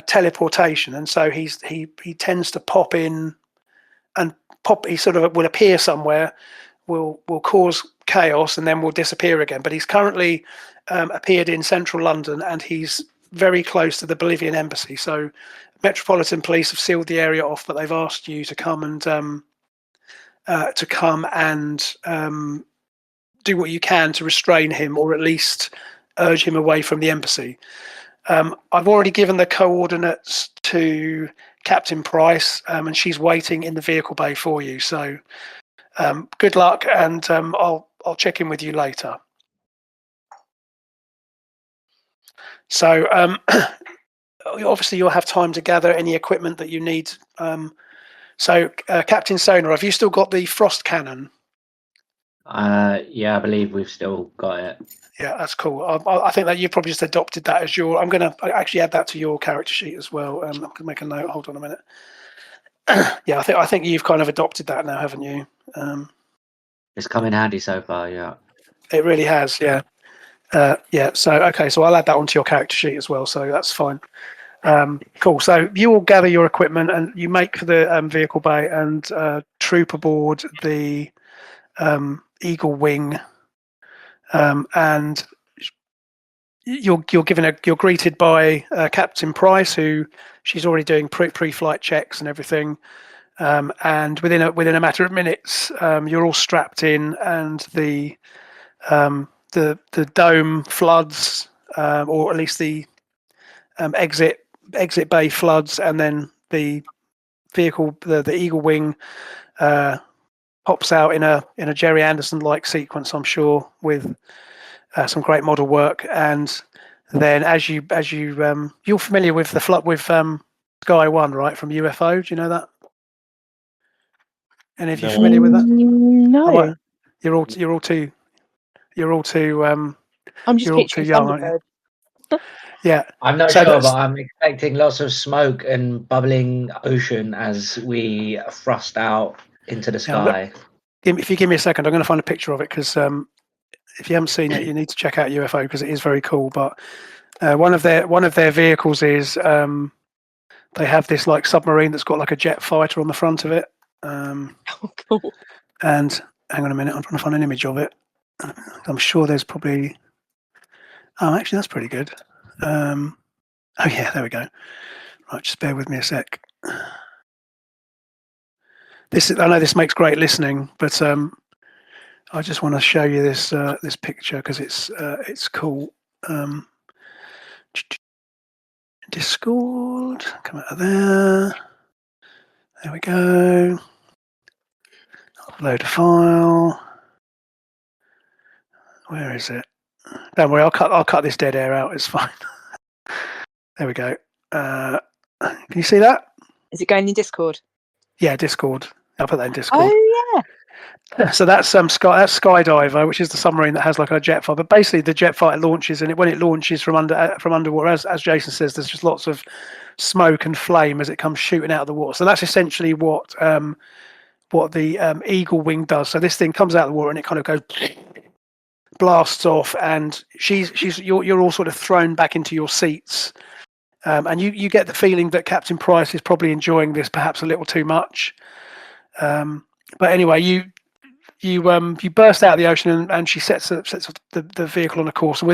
teleportation, and so he tends to pop in and pop. He sort of will appear somewhere, will cause chaos, and then will disappear again. But he's currently appeared in central London, and he's very close to the Bolivian embassy. So Metropolitan Police have sealed the area off, but they've asked you to come and do what you can to restrain him, or at least urge him away from the embassy. I've already given the coordinates to Captain Price, and she's waiting in the vehicle bay for you. So good luck, and I'll check in with you later. So obviously you'll have time to gather any equipment that you need. So Captain Sonar, have you still got the frost cannon? Yeah, I believe we've still got it. Yeah, that's cool. I think that you probably just adopted that as your. I'm going to actually add that to your character sheet as well. I'm going to make a note. Hold on a minute. Yeah, I think you've kind of adopted that now, haven't you? It's come in handy so far. Yeah, it really has. Yeah, yeah. So okay, so I'll add that onto your character sheet as well. So that's fine. Cool. So you all gather your equipment and you make the vehicle bay and troop aboard the Eagle Wing. And you're greeted by Captain Price, who she's already doing pre-flight checks and everything. And within a matter of minutes, you're all strapped in, and the dome floods, or at least the exit bay floods, and then the vehicle, the Eagle Wing, pops out in a Jerry Anderson-like sequence, I'm sure, with some great model work. And then as you're familiar with the flood with Sky One, right, from UFO? Do you know that? Any of you familiar with that? No. You're all too I'm just you're all too picturing young, aren't you? Thunderbird. Yeah. I'm not So sure, that's- but I'm expecting lots of smoke and bubbling ocean as we thrust out into the sky. If you give me a second, I'm going to find a picture of it, because if you haven't seen it, you need to check out UFO, because it is very cool. But one of their vehicles is they have this like submarine that's got like a jet fighter on the front of it. Oh, cool. And hang on a minute, I'm trying to find an image of it. I'm sure there's probably. Oh, actually, that's pretty good. Oh yeah, there we go. Right, just bear with me a sec. I know this makes great listening, but I just want to show you this this picture because it's cool. Discord, come out of there. There we go. Upload a file. Where is it? Don't worry, I'll cut this dead air out. It's fine. There we go. Can you see that? Is it going in Discord? Yeah, Discord. I'll put that in Discord. Oh yeah. So that's Skydiver, which is the submarine that has like a jet fighter. But basically, the jet fighter launches, and when it launches from underwater, as Jason says, there's just lots of smoke and flame as it comes shooting out of the water. So that's essentially what the Eagle Wing does. So this thing comes out of the water and it kind of goes blasts off, and you're all sort of thrown back into your seats, and you get the feeling that Captain Price is probably enjoying this perhaps a little too much. But anyway, you burst out of the ocean, and she sets the vehicle on a course. And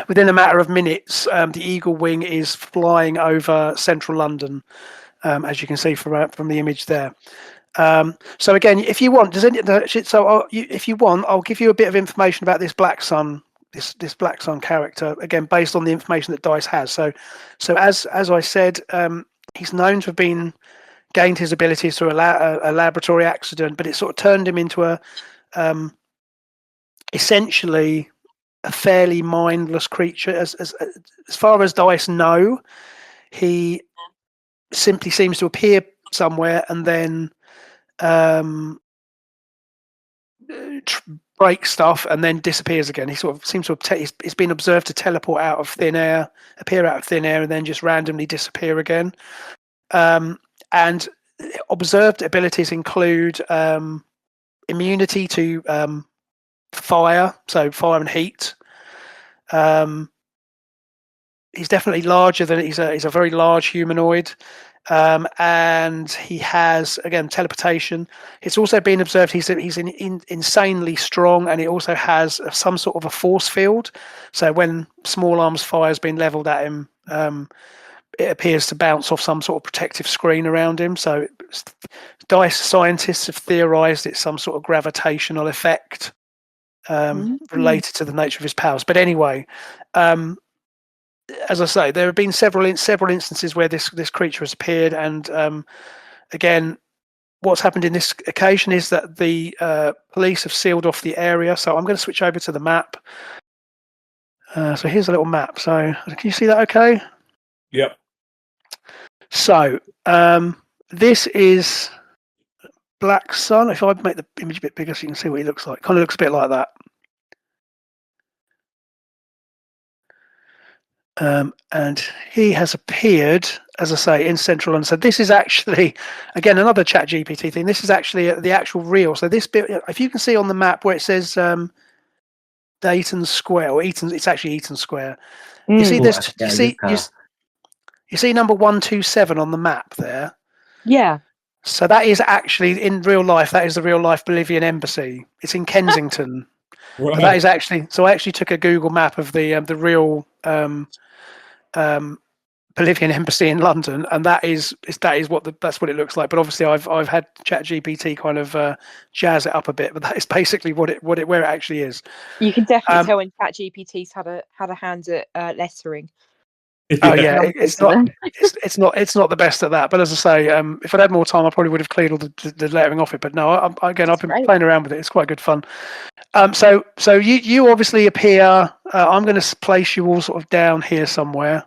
within a matter of minutes, the Eagle Wing is flying over central London, as you can see from the image there. So again, if you want, if you want, I'll give you a bit of information about this Blacksun, this Blacksun character, again based on the information that Dice has. So as I said, he's known to have been gained his abilities through a laboratory accident, but it sort of turned him into a essentially a fairly mindless creature. As far as dice know, he simply seems to appear somewhere and then break stuff and then disappears again. He sort of seems to have he's been observed to teleport out of thin air, appear out of thin air, and then just randomly disappear again. And observed abilities include immunity to fire, so fire and heat. He's definitely larger than he's a very large humanoid. And he has, again, teleportation. It's also been observed he's insanely strong, and he also has some sort of a force field. So when small arms fire has been leveled at him, it appears to bounce off some sort of protective screen around him. So dice scientists have theorized it's some sort of gravitational effect related to the nature of his powers. But anyway, as I say, there have been several instances where this creature has appeared, and again, what's happened in this occasion is that the police have sealed off the area. So I'm going to switch over to the map. So here's a little map. So can you see that? Okay. Yep. So this is Blacksun. If I make the image a bit bigger so you can see what he looks like, kind of looks a bit like that. And he has appeared, as I say, in Central London. So this is actually, again, another ChatGPT thing. This is actually the actual real. So this bit, if you can see on the map where it says Dayton Square, or Eaton, it's actually Eaton Square. You see this? You see number 127 on the map there. Yeah. So that is actually in real life. That is the real life Bolivian embassy. It's in Kensington. Right. But that is actually. So I actually took a Google map of the real Bolivian embassy in London, and that's what it looks like. But obviously, I've had ChatGPT kind of jazz it up a bit, but that is basically where it actually is. You can definitely tell when ChatGPT's had a hand at lettering. Oh yeah, it's not the best at that. But as I say, if I'd had more time, I probably would have cleared all the lettering off it. But no, I've been playing around with it. It's quite good fun. So you obviously appear. I'm going to place you all sort of down here somewhere.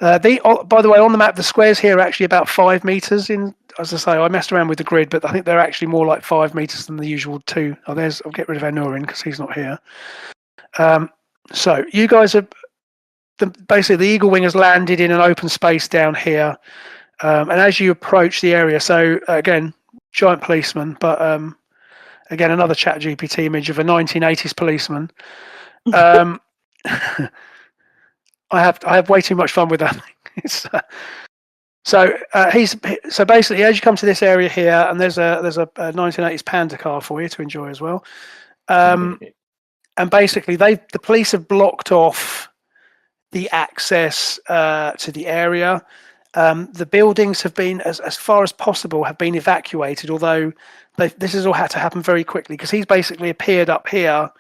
By the way, on the map, the squares here are actually about 5 meters in. As I say, I messed around with the grid, but I think they're actually more like 5 meters than the usual 2. Oh, I'll get rid of Anurin because he's not here. So you guys are. Basically, the Eagle Wing has landed in an open space down here, and as you approach the area, so again, giant policeman, but again, another ChatGPT image of a 1980s policeman. I have way too much fun with that. So basically, as you come to this area here, and there's a 1980s Panda car for you to enjoy as well, and basically, the police have blocked off the access to the area. The buildings have been, as far as possible, have been evacuated, although this has all had to happen very quickly because he's basically appeared up here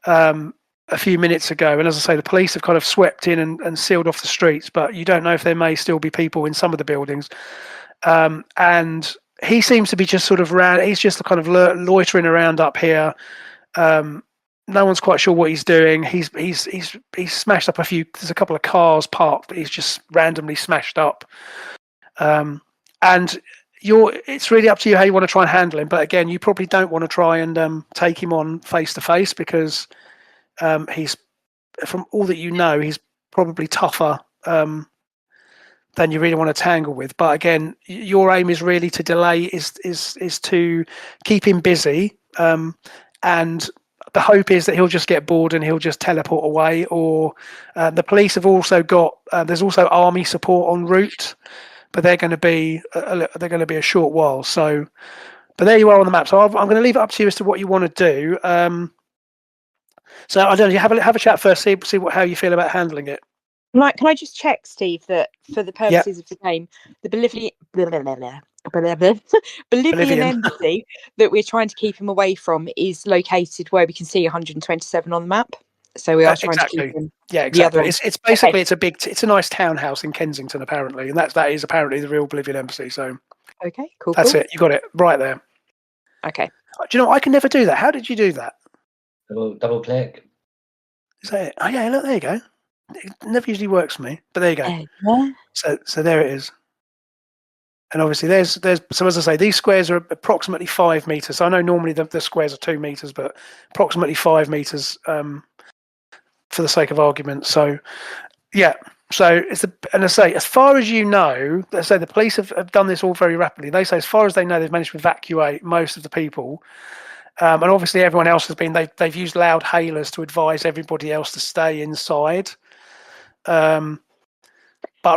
a few minutes ago. And as I say, the police have kind of swept in and sealed off the streets, but you don't know if there may still be people in some of the buildings. And he seems to be just sort of he's just kind of loitering around up here. No one's quite sure what he's doing. He's smashed up there's a couple of cars parked, but he's just randomly smashed up. And it's really up to you how you want to try and handle him. But again, you probably don't want to try and take him on face to face because he's, from all that you know, he's probably tougher than you really want to tangle with. But again, your aim is really to delay, is to keep him busy, and the hope is that he'll just get bored and he'll just teleport away. Or the police have also got there's also army support en route, but they're going to be a short while. So, but there you are on the map. So I'm going to leave it up to you as to what you want to do. So I don't know. You have a chat first. See how you feel about handling it. Can I just check, Steve, that for the purposes of the game, the Bolivian embassy that we're trying to keep him away from is located where we can see 127 on the map. So we are trying to keep him. Yeah, exactly. It's basically it's a nice townhouse in Kensington apparently, and that is apparently the real Bolivian embassy. So Okay, cool. That's cool. it. You got it right there. Okay. Do you know, I can never do that. How did you do that? Double click. Is that it? Oh yeah, look, there you go. It never usually works for me, but there you go. Yeah. So there it is. And obviously there's so as I say, these squares are approximately 5 meters. So I know normally the squares are 2 meters, but approximately 5 meters for the sake of argument. So yeah. So and I say, as far as you know, let's say the police have done this all very rapidly. They say as far as they know, they've managed to evacuate most of the people. And obviously everyone else has been, they've used loud hailers to advise everybody else to stay inside. But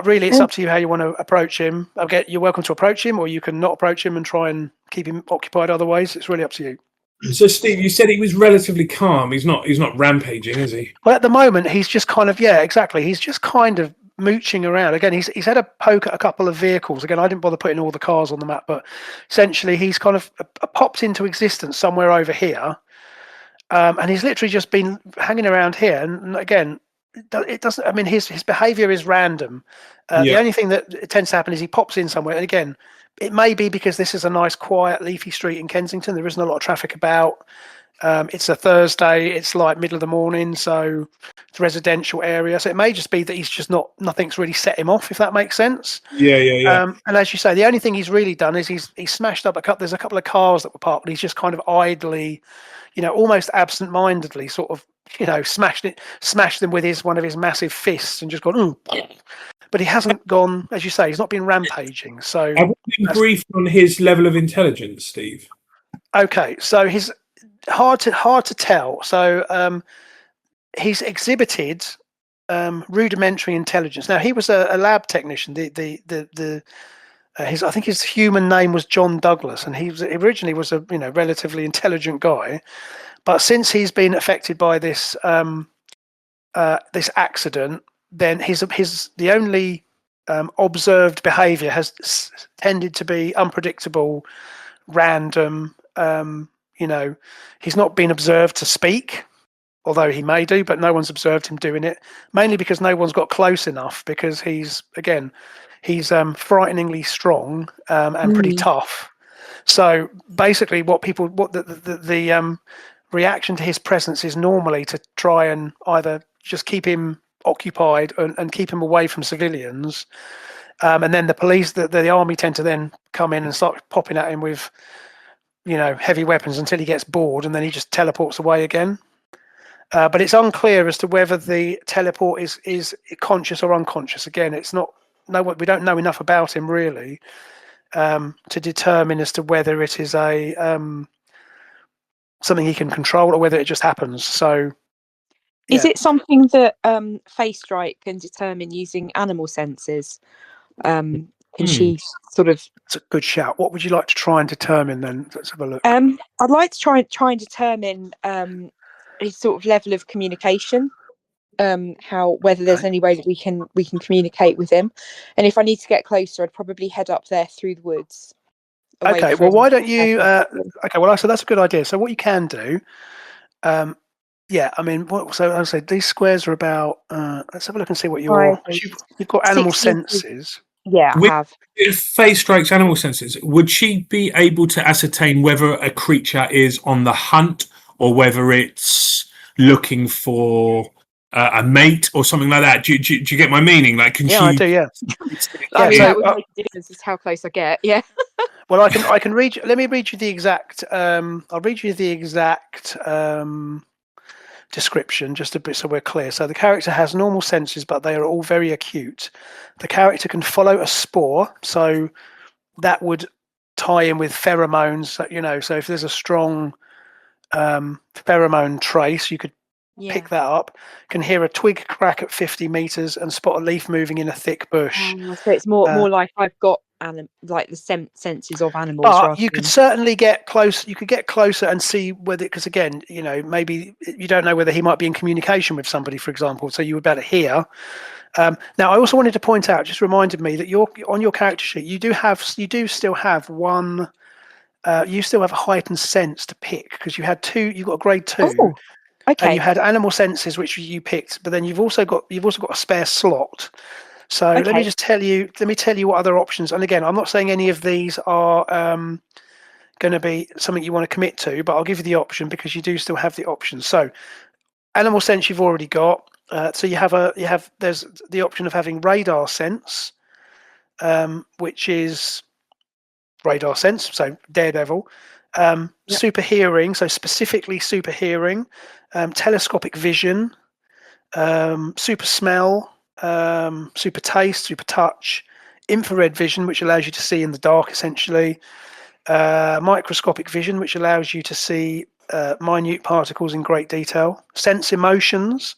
really, it's up to you how you want to approach him. You're welcome to approach him, or you can not approach him and try and keep him occupied other ways. It's really up to you. So, Steve, you said he was relatively calm. He's not rampaging, is he? Well, at the moment, he's just kind of, yeah, exactly. He's just kind of mooching around. Again, he's had a poke at a couple of vehicles. Again, I didn't bother putting all the cars on the map, but essentially he's kind of popped into existence somewhere over here. And he's literally just been hanging around here. And again, it doesn't, I mean, his behavior is random. The only thing that tends to happen is he pops in somewhere. And again, it may be because this is a nice, quiet, leafy street in Kensington. There isn't a lot of traffic about. It's a Thursday. It's like middle of the morning, so it's a residential area. So it may just be that he's just nothing's really set him off, if that makes sense. Yeah. And as you say, the only thing he's really done is he's smashed up there's a couple of cars that were parked, but he's just kind of idly, almost absent-mindedly sort of, smashed them with one of his massive fists and just gone, ooh. But he hasn't gone, as you say, he's not been rampaging. So Have we been briefed on his level of intelligence, Steve? okay, so he's hard to tell. So he's exhibited rudimentary intelligence. Now he was a lab technician. I think his human name was John Douglas, and he originally was a relatively intelligent guy. But since he's been affected by this this accident, then the only observed behaviour has tended to be unpredictable, random. He's not been observed to speak, although he may do, but no one's observed him doing it. Mainly because no one's got close enough. Because he's frighteningly strong and pretty tough. So basically, what the reaction to his presence is normally to try and either just keep him occupied and keep him away from civilians, and then the police, the army tend to then come in and start popping at him with heavy weapons until he gets bored, and then he just teleports away again. But it's unclear as to whether the teleport is conscious or unconscious. Again, we don't know enough about him really to determine as to whether it is something he can control or whether it just happens. So, is it something that Face Strike can determine using animal senses? Can she sort of? It's a good shout. What would you like to try and determine then? Let's have a look. I'd like to try and determine his sort of level of communication. Whether there's any way that we can communicate with him, and if I need to get closer, I'd probably head up there through the woods. Okay, well, why don't you? Okay, well, so that's a good idea. So what you can do, yeah, I mean, so I say these squares are about. Let's have a look and see what you've got. Animal senses. Yeah, I have. If Face Strike's animal senses, would she be able to ascertain whether a creature is on the hunt or whether it's looking for a mate or something like that? Do you get my meaning? Like, can she? I do. Yeah. That would make a difference. Is how close I get. Yeah. Well, I can read. Let me read you the exact. I'll read you the exact description just a bit so we're clear. So the character has normal senses, but they are all very acute. The character can follow a spoor, so that would tie in with pheromones. So if there's a strong pheromone trace, you could pick that up. Can hear a twig crack at 50 meters and spot a leaf moving in a thick bush. So it's more like I've got like the senses of animals. But you could certainly get close. You could get closer and see whether, because again, maybe you don't know whether he might be in communication with somebody, for example. So you would better hear. Now, I also wanted to point out, just reminded me that on your character sheet, you do still have one. You still have a heightened sense to pick because you had two. You got a grade 2. Oh, okay. And you had animal senses, which you picked, but then you've also got a spare slot. So let me Okay. just tell you. Let me tell you what other options. And again, I'm not saying any of these are going to be something you want to commit to, but I'll give you the option because you do still have the option. So animal sense you've already got. So there's the option of having radar sense, which is radar sense, so Daredevil. Yep. Super hearing, so specifically super hearing, telescopic vision, super smell, super taste, super touch, infrared vision, which allows you to see in the dark essentially, microscopic vision, which allows you to see minute particles in great detail, sense emotions,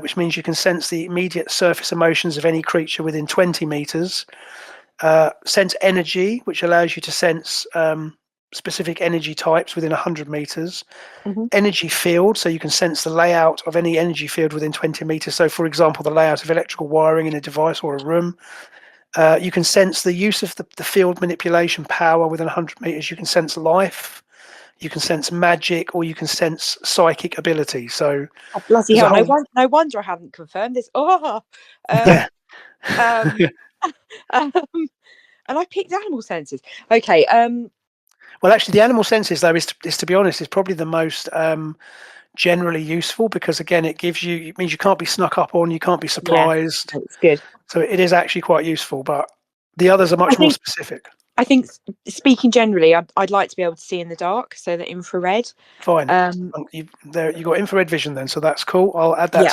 which means you can sense the immediate surface emotions of any creature within 20 meters, sense energy, which allows you to sense specific energy types within 100 meters, energy field, so you can sense the layout of any energy field within 20 meters. So, for example, the layout of electrical wiring in a device or a room. You can sense the use of the field manipulation power within 100 meters. You can sense life, you can sense magic, or you can sense psychic ability. So, Oh, bloody there's a hell! whole No wonder I haven't confirmed this. Oh, yeah. um, um, and I picked animal senses. Okay. Well, actually, the animal senses, though, is to be honest, is probably the most generally useful because again, it means you can't be snuck up on, you can't be Yeah, surprised. it's good. So it is actually quite useful, but the others are much more specific. I think speaking generally, I'd like to be able to see in the dark, so the infrared. Fine. You got infrared vision then, so that's cool. I'll add that Yeah.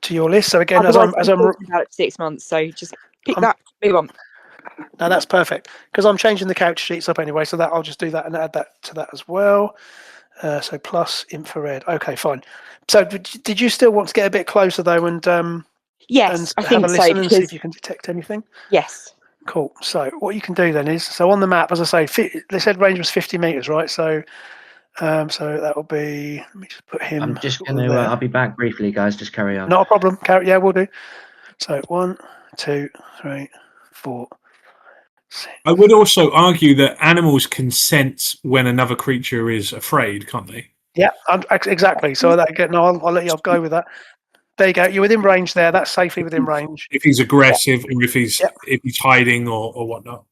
to your list. So again, Otherwise, I'm talking about it for 6 months, so just pick that. Move on. no, that's perfect because I'm changing the character sheets up anyway, so that I'll just do that and add that to that as well. So plus infrared. Okay, fine. So did you still want to get a bit closer though, and Yes, I have think a so. listen and see Because if you can detect anything? yes, Cool. So what you can do then is, so on the map, as I say, they said range was 50 meters, right? So so that will be. Let me just put him. I'm just sort of going to. there. I'll be back briefly, guys. Just carry on. Not a problem. Yeah, we'll do. So 1, 2, 3, 4, 6. I would also argue that animals can sense when another creature is afraid, can't they? Yeah, exactly. So that no, I'll let you. I'll go with that. There you go. You're within range there. That's safely within range. If he's aggressive or if he's Yep. hiding or whatnot.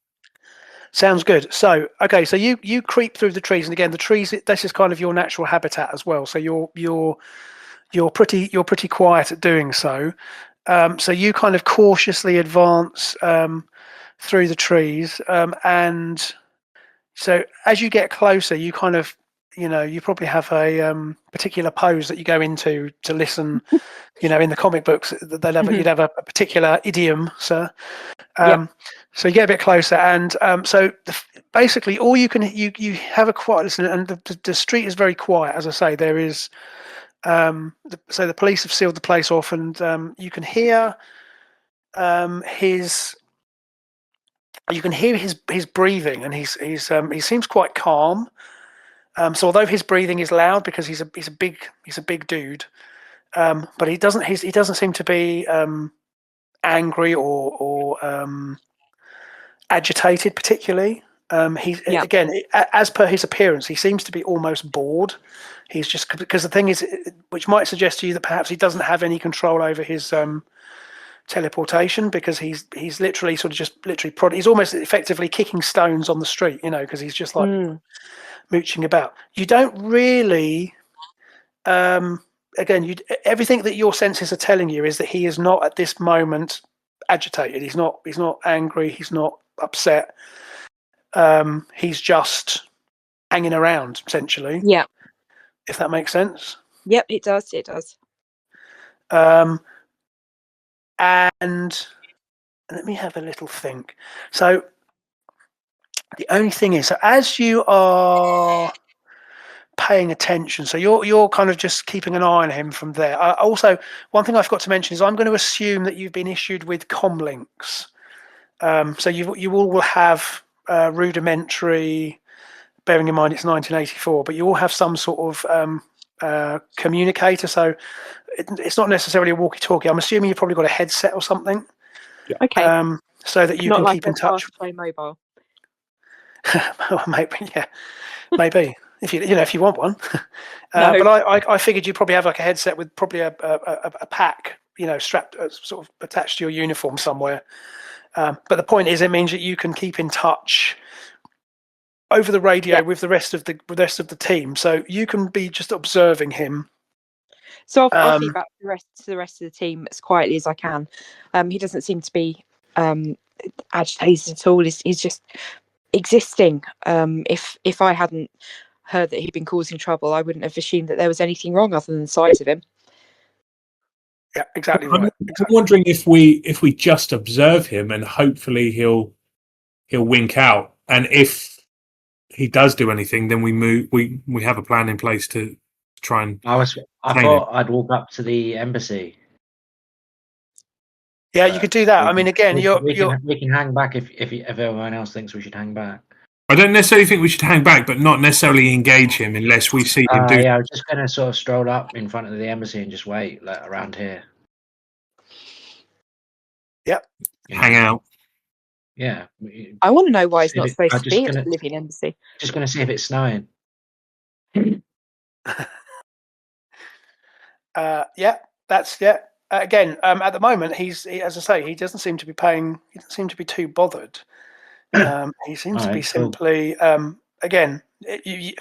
Sounds good. So okay, so you creep through the trees, and again, the trees. This is kind of your natural habitat as well. So you're pretty quiet at doing so. So you kind of cautiously advance through the trees, and so as you get closer, you kind of you probably have a particular pose that you go into to listen. In the comic books, you'd have a particular idiom, sir. So you get a bit closer, and basically, all you have a quiet listen, and the street is very quiet. As I say, there is. So the police have sealed the place off, and you can hear his. You can hear his breathing, and he seems quite calm. So although his breathing is loud because he's a big dude, but he doesn't seem to be angry or agitated particularly. Again, as per his appearance, he seems to be almost bored. He's just because the thing is, which might suggest to you that perhaps he doesn't have any control over his teleportation because he's literally he's almost effectively kicking stones on the street, because he's just like mooching about. You don't really. Again, everything that your senses are telling you is that he is not at this moment agitated. He's not angry. He's not upset. He's just hanging around, essentially. yeah, If that makes sense. yep, it does. It does. And let me have a little think. So the only thing is, so as you are paying attention, so you're kind of just keeping an eye on him from there. Also, one thing I forgot to mention is I'm going to assume that you've been issued with comlinks. So you all will have rudimentary. Bearing in mind it's 1984, but you all have some sort of communicator. So it's not necessarily a walkie-talkie. I'm assuming you've probably got a headset or something. Okay. So that you Not can like keep in a touch. fast play mobile. Maybe if you want one. No. But I figured you probably have like a headset with probably a pack strapped, sort of attached to your uniform somewhere. But the point is, it means that you can keep in touch over the radio with the rest of the team, so you can be just observing him. So I'll feedback to the rest of the team as quietly as I can. He doesn't seem to be agitated at all. He's just existing. If I hadn't heard that he'd been causing trouble, I wouldn't have assumed that there was anything wrong other than the size of him. Yeah, exactly right. I'm wondering if we just observe him and hopefully he'll wink out, and if he does do anything, then we have a plan in place to try and. I thought I'd walk up to the embassy. Yeah, you could do that. I mean, again, we can hang back if everyone else thinks we should hang back. I don't necessarily think we should hang back, but not necessarily engage him unless we see him do. Yeah, I was just going to sort of stroll up in front of the embassy and just wait around here. Yep. Hang out. Yeah. I want to know why he's not supposed to be at the Bolivian embassy. Just going to see if it's snowing. Again, at the moment, as I say, he doesn't seem to be paying. He doesn't seem to be too bothered. He seems to be simply, again,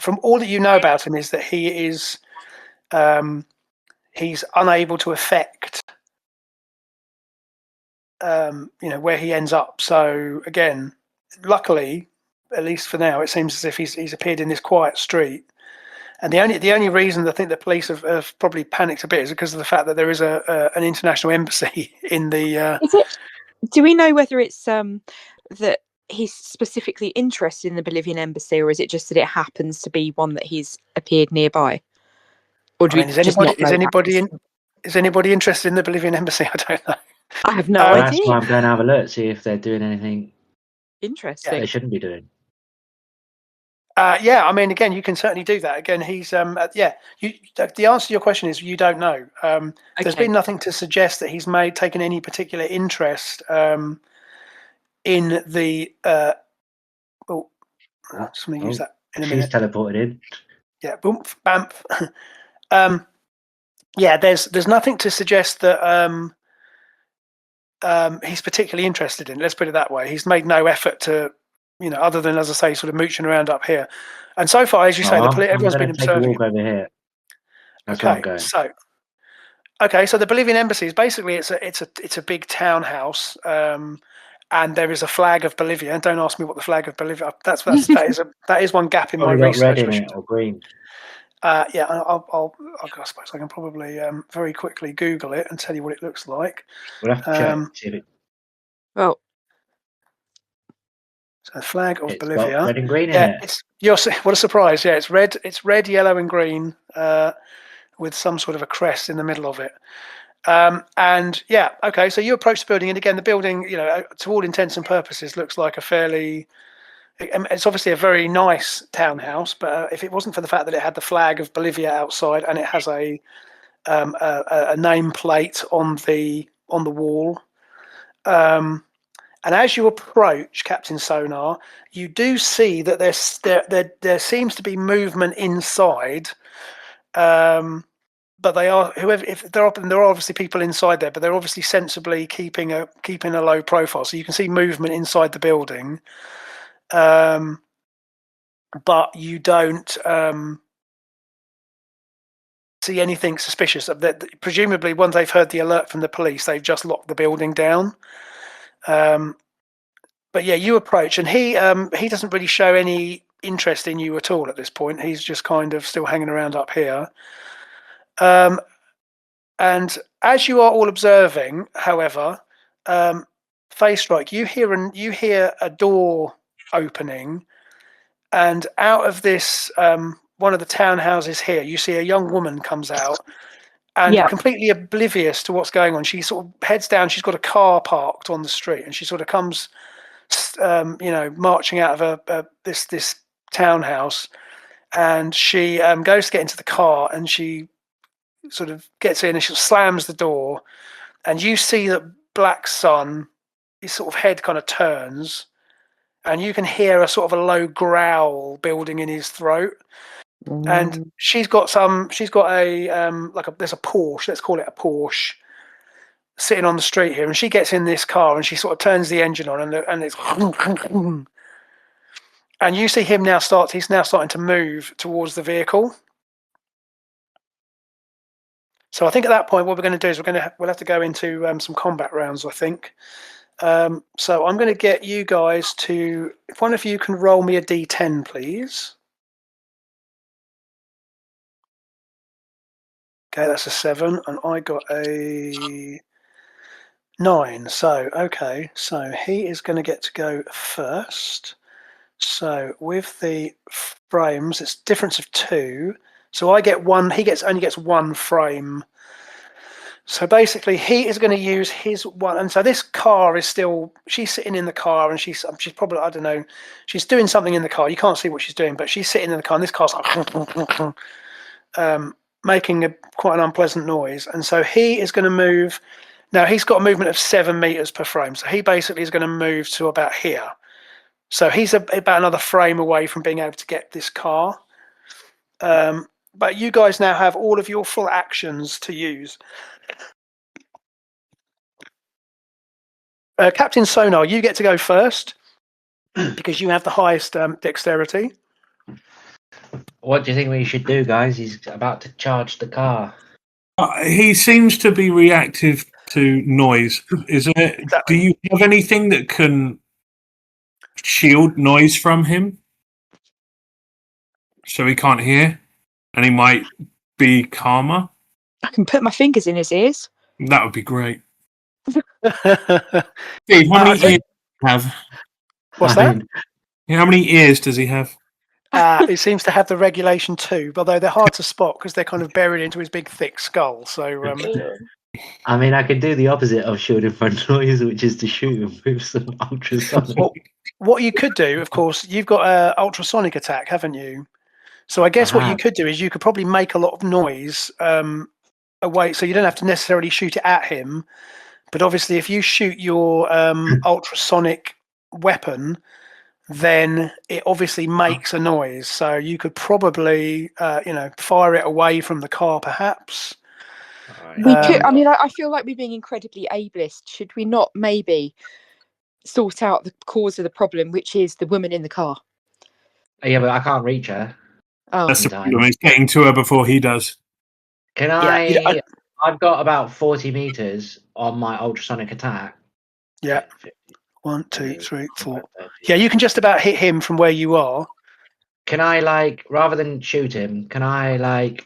from all that you know about him, is that he is, he's unable to affect, where he ends up. So again, luckily, at least for now, it seems as if he's appeared in this quiet street. And the only reason I think the police have probably panicked a bit is because of the fact that there is an international embassy in the. Do we know whether it's that he's specifically interested in the Bolivian embassy, or is it just that it happens to be one that he's appeared nearby? Or is anybody interested in the Bolivian embassy? I don't know. I have no idea. That's why I'm going to have a look, see if they're doing anything interesting they shouldn't be doing. Yeah, I mean, again, you can certainly do that. Again, he's the answer to your question is you don't know. There's been nothing to suggest that he's taken any particular interest in the. Just going to use that in a minute. She's teleported in. Yeah, boom, bamf. There's nothing to suggest that he's particularly interested in. Let's put it that way. He's made no effort to. Other than, as I say, sort of mooching around up here. And so far, as you say, everyone's been observing. Walk over here. That's where I'm going. So the Bolivian embassy is basically it's a big townhouse, and there is a flag of Bolivia. Don't ask me what the flag of Bolivia. That is one gap in my research. Red in it or green. I suppose I can probably very quickly Google it and tell you what it looks like. We'll have to check. Well. So the flag of Bolivia. Red and green in it. What a surprise! Yeah, it's red. It's red, yellow, and green, with some sort of a crest in the middle of it. So you approach the building, and again, the building, to all intents and purposes, looks like it's obviously a very nice townhouse. But if it wasn't for the fact that it had the flag of Bolivia outside, and it has a nameplate on the wall. And as you approach, Captain Sonar, you do see that there seems to be movement inside, but there are obviously people inside there, but they're obviously sensibly keeping a low profile. So you can see movement inside the building, but you don't see anything suspicious. Presumably, once they've heard the alert from the police, they've just locked the building down. But yeah, you approach, and he doesn't really show any interest in you at all at this point. He's just kind of still hanging around up here. And as you are all observing, however, Face Strike, you hear a door opening, and out of this one of the townhouses here, you see a young woman comes out. And completely oblivious to what's going on, she sort of heads down. She's got a car parked on the street, and she sort of comes, marching out of this townhouse. And she goes to get into the car, and she sort of gets in, and she slams the door. And you see that Blacksun, his sort of head kind of turns, and you can hear a sort of a low growl building in his throat. And there's a Porsche, let's call it a Porsche, sitting on the street here, and she gets in this car and she sort of turns the engine on, and it's and you see him now he's now starting to move towards the vehicle. So I think at that point, what we're going to do is we'll have to go into some combat rounds, I think. So I'm going to get you guys to, if one of you can roll me a d10, please. Okay, that's a 7, and I got a 9. So, okay, so he is going to get to go first. So with the frames, it's difference of 2. So I get 1. He only gets 1 frame. So basically, he is going to use his 1. And so this car is still. She's sitting in the car, and she's probably, I don't know. She's doing something in the car. You can't see what she's doing, but she's sitting in the car, and this car's making quite an unpleasant noise. And so he is going to move. Now he's got a movement of 7 meters per frame. So he basically is going to move to about here. So he's about another frame away from being able to get this car. But you guys now have all of your full actions to use. Captain Sonar, you get to go first because you have the highest dexterity. What do you think we should do, guys? He's about to charge the car. He seems to be reactive to noise. Is it? Exactly. Do you have anything that can shield noise from him, so he can't hear, and he might be calmer? I can put my fingers in his ears. That would be great. Steve, how many ears do you have? What's that? Yeah, how many ears does he have? It seems to have the regulation 2, although they're hard to spot because they're kind of buried into his big, thick skull. So, I mean, I could do the opposite of shielding from noise, which is to shoot him with some ultrasonic. well, what you could do, of course, you've got an ultrasonic attack, haven't you? So I guess what you could do is you could probably make a lot of noise away, so you don't have to necessarily shoot it at him. But obviously, if you shoot your ultrasonic weapon, then it obviously makes a noise. So you could probably, fire it away from the car, perhaps. We could. I mean, I feel like we're being incredibly ableist. Should we not maybe sort out the cause of the problem, which is the woman in the car? Yeah, but I can't reach her. Oh, That's the problem. He's getting to her before he does. Can I? I've got about 40 meters on my ultrasonic attack. Yeah. 1, 2, 3, 4. Yeah, you can just about hit him from where you are. Can I, rather than shoot him, can I,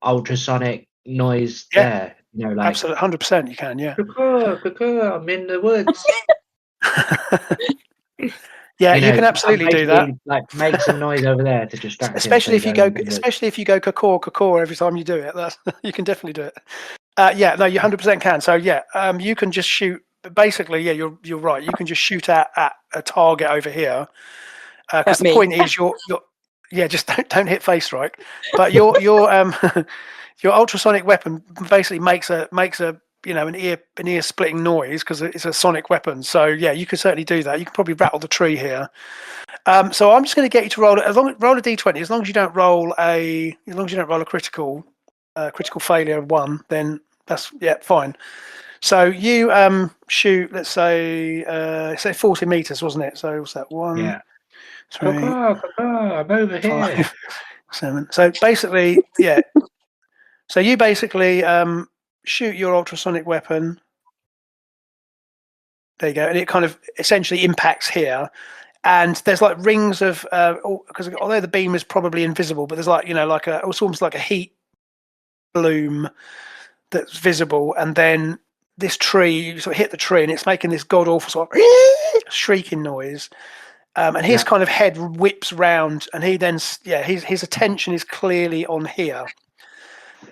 ultrasonic noise there? Absolutely, 100% you can, yeah. Cuckoo, I'm in the woods. Yeah, you can absolutely do that. Make some noise over there to distract him. Especially if you go caw every time you do it. You can definitely do it. You 100% can. So you can just shoot. Basically, you're right. You can just shoot at a target over here. Because the point is, you're just don't hit face strike. But your your ultrasonic weapon basically makes a an ear splitting noise because it's a sonic weapon. So you could certainly do that. You could probably rattle the tree here. So I'm just going to get you to roll a d20. As long as you don't roll a critical failure of 1, then that's fine. So you shoot, let's say 40 meters, wasn't it? So what's that? 1, 3, I'm over 5, here. 7. So basically, So you basically shoot your ultrasonic weapon. There you go, and it kind of essentially impacts here. And there's like rings of because although the beam is probably invisible, but there's it's almost like a heat bloom that's visible, and then this tree, you sort of hit the tree, and it's making this god awful sort of shrieking noise. And his kind of head whips round, and he then his attention is clearly on here.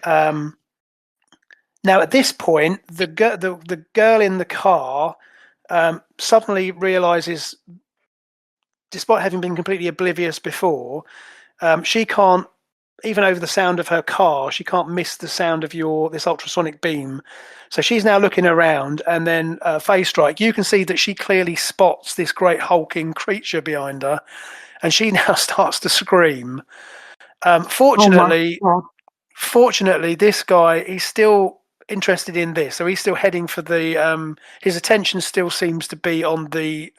Now at this point, the girl in the car suddenly realizes, despite having been completely oblivious before, she can't, even over the sound of her car, she can't miss the sound of this ultrasonic beam. So she's now looking around, and then phase strike, you can see that she clearly spots this great hulking creature behind her, and she now starts to scream. Fortunately, this guy, he's still interested in this. So he's still heading for the. His attention still seems to be on the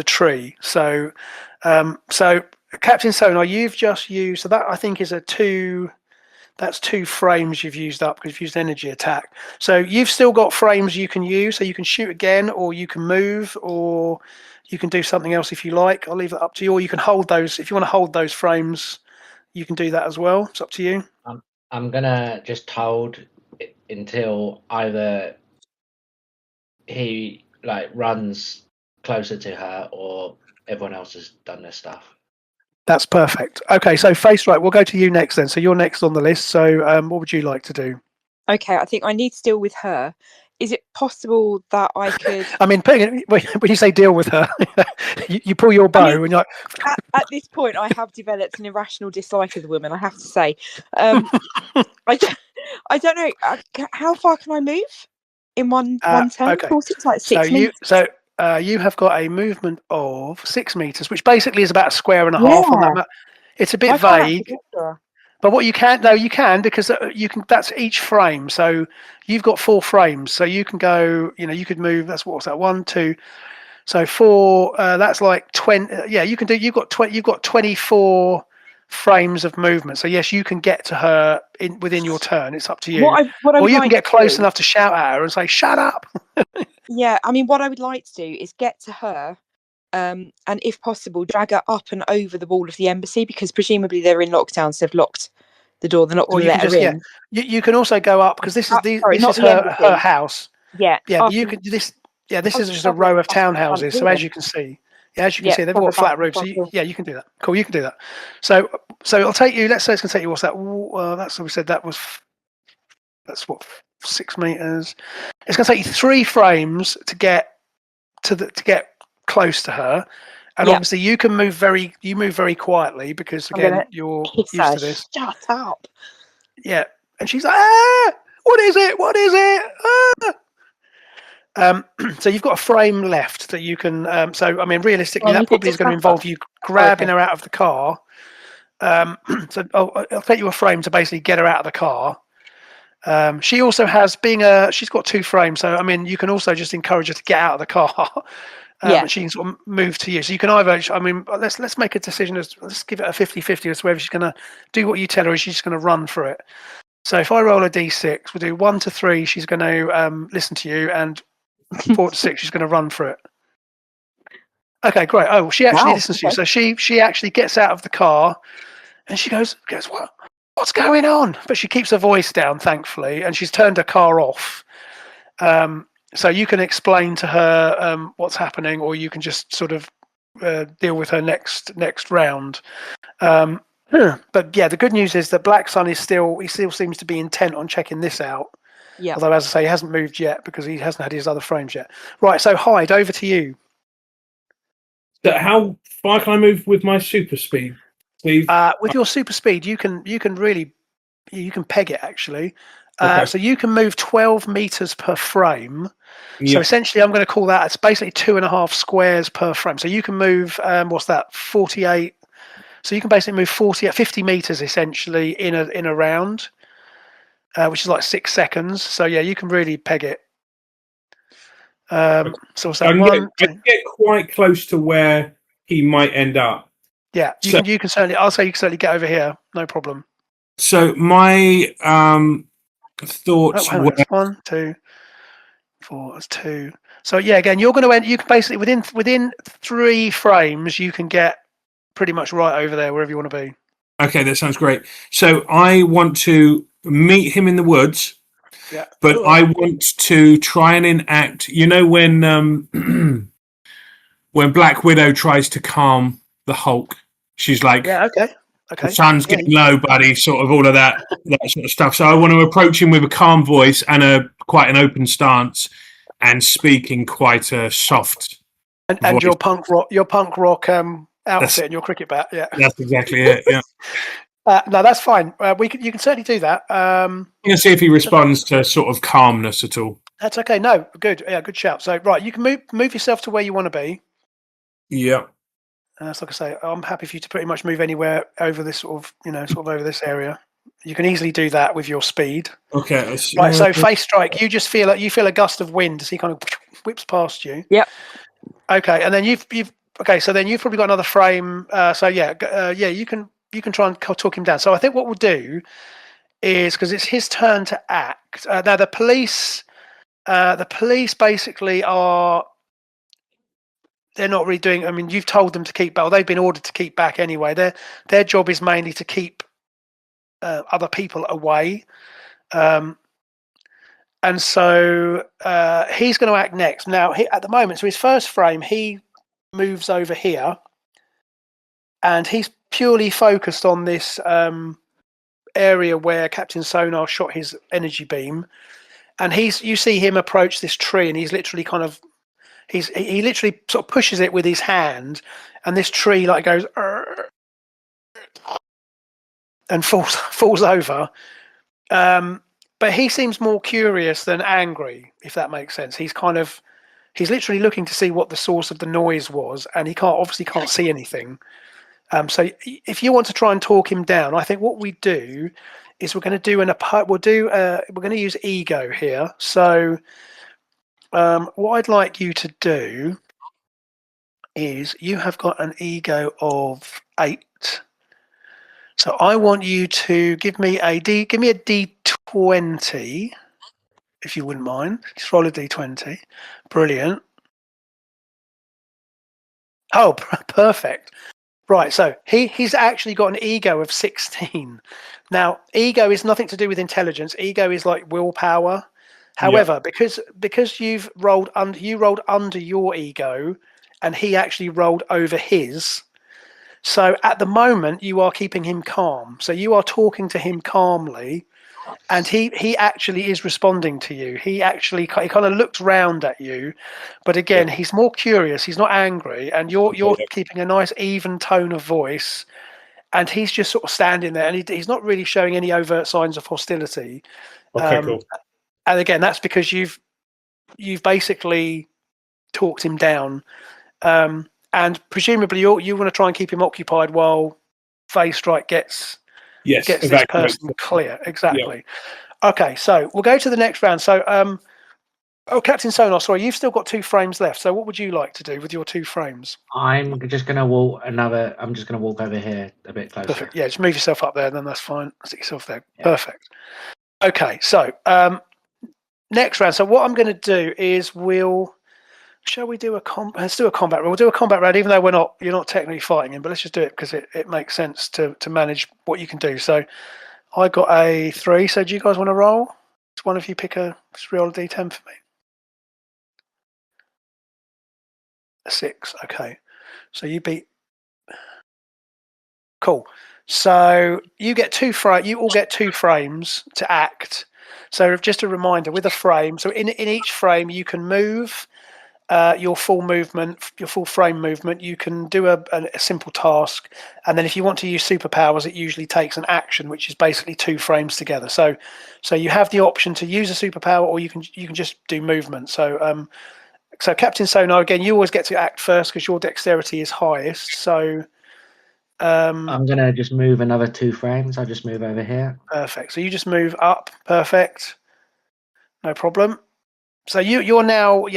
tree. So, so Captain Sonar, you've just used. So that I think is a 2. That's 2 frames you've used up because you've used energy attack. So you've still got frames you can use. So you can shoot again, or you can move, or you can do something else if you like. I'll leave that up to you. Or you can hold those if you want to hold those frames. You can do that as well. It's up to you. I'm gonna just hold it until either he like runs closer to her or everyone else has done their stuff. That's perfect. Okay, so Face Right, we'll go to you next then. So you're next on the list. So what would you like to do? Okay, I think I need to deal with her. Is it possible that I could? I mean, when you say deal with her, you pull your bow and you're like, at this point, I have developed an irrational dislike of the woman. I have to say, I don't know how far can I move in one turn. okay. Of course, it's like 6 meters. You have got a movement of 6 meters, which basically is about a square and a half on that map. It's a bit I can't vague. actually get her. But what you can, no, you can, because you can. That's each frame. So you've got 4 frames. So you can go. You could move. That's what's that? 1, 2. So 4. That's like 20. Yeah, you can do. You've got 20. You've got 24 frames of movement. So yes, you can get to her within your turn. It's up to you. What I or would you can like get to close do- enough to shout at her and say, "Shut up." Yeah, I mean, what I would like to do is get to her, and if possible, drag her up and over the wall of the embassy, because presumably they're in lockdown, so they've locked the door. They're not Or going to you can let her just in. You can also go up because this is Sorry, this not is the her embassy. house. Yeah, Yeah, but up you and- can this. Yeah, this up is and just a cover row of the front townhouses. So door. as you can see, they've Yeah, all cover flat back roofs. So and front door. you can do that. Cool, you can do that. So it'll take you. Let's say it's going to take you. What's that? That's what we said. That's what 6 meters. It's going to take you 3 frames to get to get close to her. And Yeah. obviously you move very quietly because I'm again gonna you're kiss used her. to this. Shut up. Yeah, and she's like, "Ah, what is it? What is it?" So you've got a frame left that you can. So I mean, realistically, that probably is going to involve you grabbing her out of the car. So I'll take you a frame to basically get her out of the car. She also has she's got 2 frames. So I mean, you can also just encourage her to get out of the car. And she can sort of move to you. So you can either. I mean, let's make a decision. Let's give it a 50-50 as to whether she's going to do what you tell her, or she's just going to run for it. So if I roll a d6, we'll do 1 to 3. She's going to listen to you, and 4 to 6. She's going to run for it. Okay, great. Oh, well, she actually listens to you. So she actually gets out of the car, and she goes, what's going on? But she keeps her voice down, thankfully, and she's turned her car off. So you can explain to her what's happening, or you can just sort of deal with her next round. But yeah, the good news is that Blacksun still seems to be intent on checking this out. Yeah. Although, as I say, he hasn't moved yet because he hasn't had his other frames yet. Right, so Hyde, over to you. So how far can I move with my super speed, Steve? With your super speed, you can peg it actually. Okay. So you can move 12 meters per frame. Yeah. So essentially, I'm going to call that, it's basically 2.5 squares per frame. So you can move, what's that, 48. So you can basically move 50 meters essentially in a round, which is like 6 seconds. So yeah, you can really peg it. So what's that? I can get quite close to where he might end up. Yeah, you can certainly. I'll say you can certainly get over here, no problem. So my thoughts Oh, were 1, 2, 4. That's 2. So yeah, again, you're going to end. You can basically within 3 frames, you can get pretty much right over there wherever you want to be. okay. That sounds great. So I want to meet him in the woods. Yeah, but I want to try and enact. You know when when Black Widow tries to calm the Hulk, she's like, yeah, okay. The sun's getting low, buddy, sort of all of that sort of stuff. So I want to approach him with a calm voice and quite an open stance and speaking quite a soft and voice. your punk rock outfit and your cricket bat. Yeah, that's exactly it. Yeah. No, that's fine. You can certainly do that. I'm going to see if he responds to sort of calmness at all. That's okay. No, good. Yeah, good shout. So right, you can move yourself to where you want to be. Yeah. So like I say, I'm happy for you to pretty much move anywhere over this sort of over this area. You can easily do that with your speed. Okay. Right. So face strike. You just feel a gust of wind as he kind of whips past you. Yep. Okay, and then you've okay. So then you've probably got another frame. So yeah, you can try and talk him down. So I think what we'll do is, because it's his turn to act. Now the police basically are. They're not really doing. I mean, you've told them to keep back. Or they've been ordered to keep back anyway. Their job is mainly to keep other people away. And so he's going to act next. Now, at the moment, so his first frame, he moves over here, and he's purely focused on this area where Captain Sonar shot his energy beam. And you see him approach this tree, and he's literally he literally sort of pushes it with his hand, and this tree like goes and falls over. But he seems more curious than angry, if that makes sense. He's literally looking to see what the source of the noise was, and he obviously can't see anything. So if you want to try and talk him down, I think what we do is we're going to use ego here. So what I'd like you to do is, you have got an ego of 8. So I want you to give me a D20, if you wouldn't mind. Just roll a D20. Brilliant. Oh, perfect. Right, so he's actually got an ego of 16. Now, ego is nothing to do with intelligence. Ego is like willpower. However, because you rolled under your ego, and he actually rolled over his. So at the moment, you are keeping him calm. So you are talking to him calmly, and he actually is responding to you. He kind of looks round at you, but again, he's more curious. He's not angry, and you're keeping a nice even tone of voice, and he's just sort of standing there, and he's not really showing any overt signs of hostility. Okay, cool. And again, that's because you've basically talked him down. And presumably you want to try and keep him occupied while Phase Strike gets this person clear. Exactly. Yeah. Okay, so we'll go to the next round. So, Captain Sonar, sorry, you've still got 2 frames left. So what would you like to do with your 2 frames? I'm just going to walk over here a bit closer. Perfect. Yeah, just move yourself up there, then that's fine. Stick yourself there. Yeah. Perfect. Okay, so next round. So what I'm going to do is shall we do let's do a combat round. We'll do a combat round, even though you're not technically fighting him, but let's just do it because it makes sense to manage what you can do. So I got a 3. So do you guys want to roll? Does one of you just roll a D10 for me? A 6. Okay. So you beat. Cool. So you get 2 you all get 2 frames to act. So just a reminder, with a frame, so in each frame you can move your full frame movement. You can do a simple task, and then if you want to use superpowers, it usually takes an action, which is basically 2 frames together. So you have the option to use a superpower, or you can just do movement. So so Captain Sonar, again, you always get to act first because your dexterity is highest. So I'm gonna just move another 2 frames. I'll just move over here. Perfect. So you just move up. Perfect. No problem. So you're now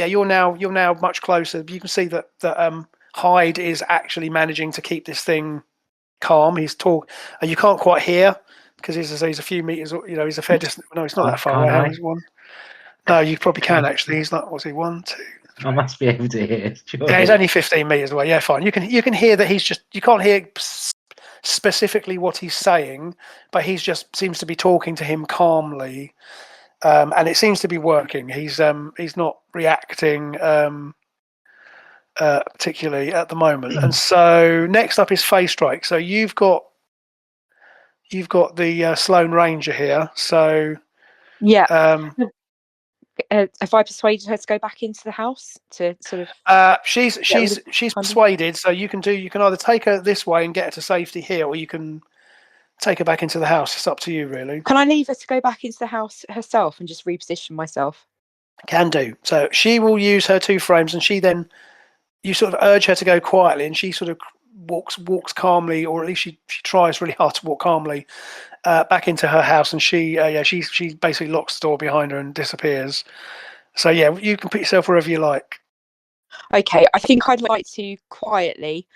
much closer. You can see that Hyde is actually managing to keep this thing calm. He's and you can't quite hear because he's a few meters. He's a fair distance. No, he's not that far away. He's 1. No, you probably can actually. He's like, what's he? 1, 2, 3. I must be able to hear. Sure. Yeah, he's only 15 meters away. Yeah, fine. You can hear that you can't hear specifically what he's saying, but he's just seems to be talking to him calmly. And it seems to be working. He's not reacting particularly at the moment. And so next up is Phase Strike. So you've got the Sloane Ranger here. So yeah. Have I persuaded her to go back into the house to sort of? She's persuaded. So you can either take her this way and get her to safety here, or you can take her back into the house. It's up to you, really. Can I leave her to go back into the house herself and just reposition myself? Can do. So she will use her 2 frames, and you sort of urge her to go quietly, and she sort of walks calmly, or at least she tries really hard to walk calmly back into her house, and she basically locks the door behind her and disappears. So yeah, you can put yourself wherever you like. Okay, I think I'd like to quietly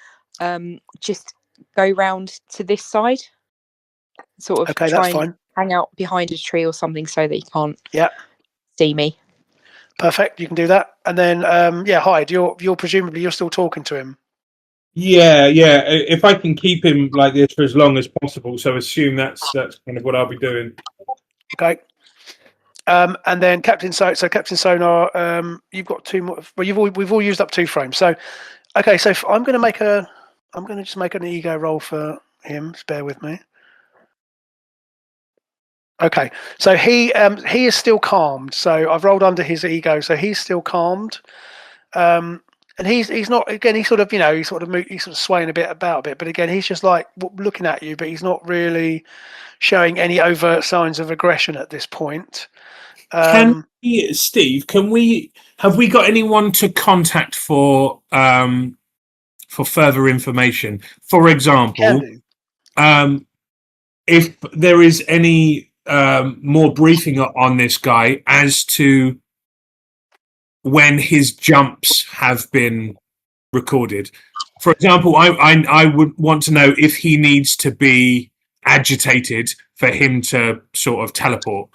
just go round to this side, sort of Okay, try that's and fine. hang out behind a tree or something so that he can't Yeah, see me. perfect. You can do that, and then Hyde, you're presumably you're still talking to him. Yeah, yeah. If I can keep him like this for as long as possible, so assume that's kind of what I'll be doing. Okay. And then Captain Sonar, you've got two more. Well, we've all used up 2 frames. So, okay. So I'm going to just make an ego roll for him. Just bear with me. Okay. So he is still calmed. So I've rolled under his ego. So he's still calmed. And he's not, again, he's sort of, he's sort of swaying a bit about a bit, but again, he's just like looking at you, but he's not really showing any overt signs of aggression at this point. Steve, have we got anyone to contact for further information? For example, if there is any more briefing on this guy as to when his jumps have been recorded. For example, I would want to know if he needs to be agitated for him to sort of teleport.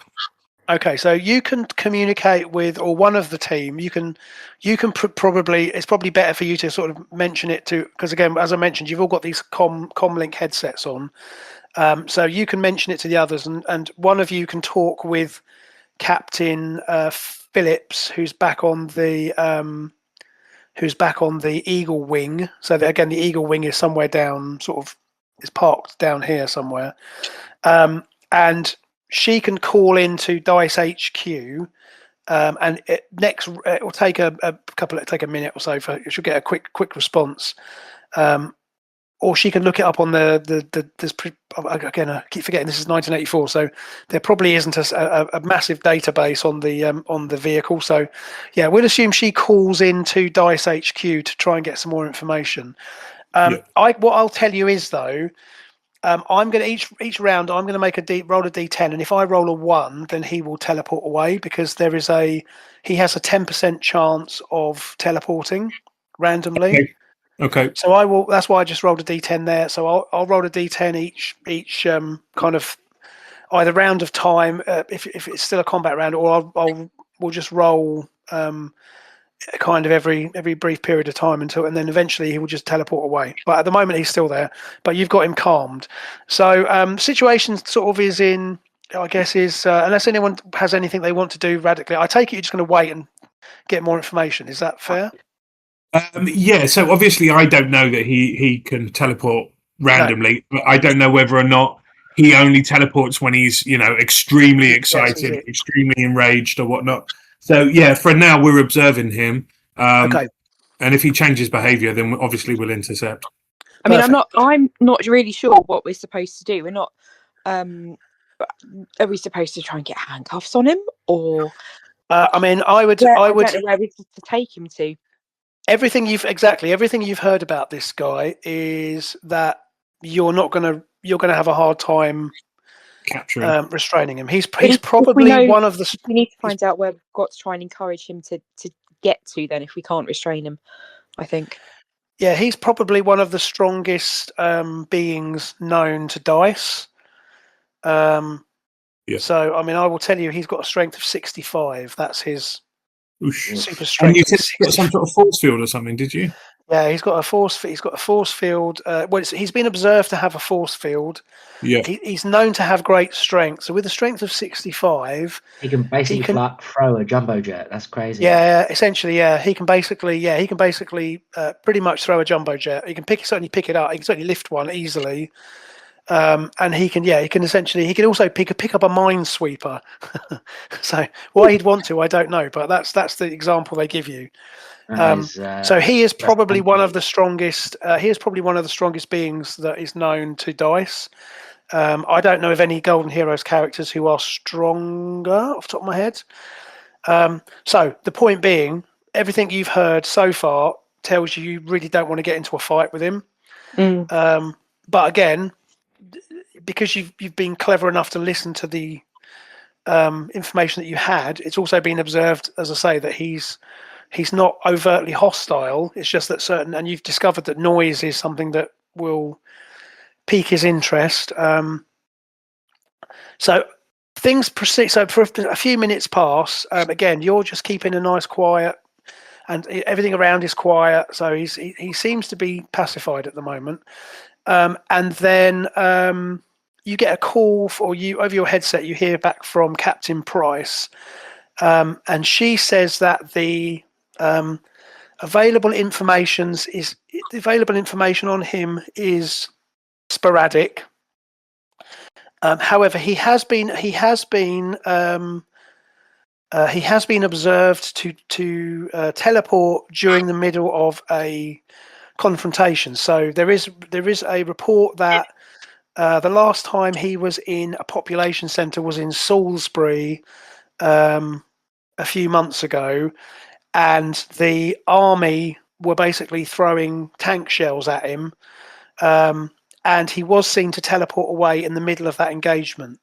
Okay, so you can communicate with, or one of the team. You can probably. It's probably better for you to sort of mention it to, because again, as I mentioned, you've all got these comlink headsets on. So you can mention it to the others, and one of you can talk with Captain Phillips, who's back on the Eagle Wing. So that, again, the Eagle Wing is somewhere down, sort of, is parked down here somewhere, and she can call into Dice HQ, and it will take take a minute or so for she'll get a quick response, or she can look it up on again, I keep forgetting this is 1984, so there probably isn't a massive database on the vehicle. So yeah, we'll assume she calls into Dice HQ to try and get some more information. What I'll tell you is, though, I'm going to each round I'm going to make roll a d10, and if I roll a 1, then he will teleport away, because he has a 10% chance of teleporting randomly. Okay. So I will. That's why I just rolled a d10 there. So I'll roll a d10 each kind of either round of time, if it's still a combat round, or we'll just roll kind of every brief period of time and then eventually he will just teleport away. But at the moment he's still there. But you've got him calmed. So situation sort of is in, I guess, is unless anyone has anything they want to do radically, I take it you're just going to wait and get more information. Is that fair? Yeah, so obviously I don't know that he can teleport randomly. No. But I don't know whether or not he only teleports when he's, extremely excited, extremely enraged or whatnot. So yeah, for now we're observing him. Okay. And if he changes behaviour, then obviously we'll intercept. I mean, I'm not really sure what we're supposed to do. We're not. Are we supposed to try and get handcuffs on him, or? I mean, I would. I don't know where we're to take him to. Everything you've heard about this guy is that you're gonna have a hard time capturing, restraining him. He's probably one of the. We need to find out where we've got to try and encourage him to get to. Then, if we can't restrain him, I think. Yeah, he's probably one of the strongest beings known to Dice. So, I mean, I will tell you, he's got a strength of 65. That's his super strength. And you said he's got some sort of force field or something, did you? Yeah, he's got a force field. He's been observed to have a force field. Yeah, he's known to have great strength. So with a strength of 65, he can basically throw a jumbo jet. That's crazy. Yeah, essentially, yeah. He can basically pretty much throw a jumbo jet. He can certainly pick it up. He can certainly lift one easily. And he can also pick up a minesweeper. So why he'd want to, I don't know, but that's the example they give you. So he is probably one of the strongest. He is probably one of the strongest beings that is known to Dice. I don't know of any Golden Heroes characters who are stronger off the top of my head. So the point being, everything you've heard so far tells you really don't want to get into a fight with him. But again, because you've been clever enough to listen to the information that you had, it's also been observed, as I say, that he's not overtly hostile. It's just that and you've discovered that noise is something that will pique his interest. So things proceed. So for a few minutes pass. Again, you're just keeping a nice quiet, and everything around is quiet. So he seems to be pacified at the moment. And then you get a call, or you over your headset, you hear back from Captain Price, and she says that the available information on him is sporadic. However, he has been observed to teleport during the middle of a confrontation. So there is a report that the last time he was in a population centre was in Salisbury a few months ago, and the army were basically throwing tank shells at him, and he was seen to teleport away in the middle of that engagement.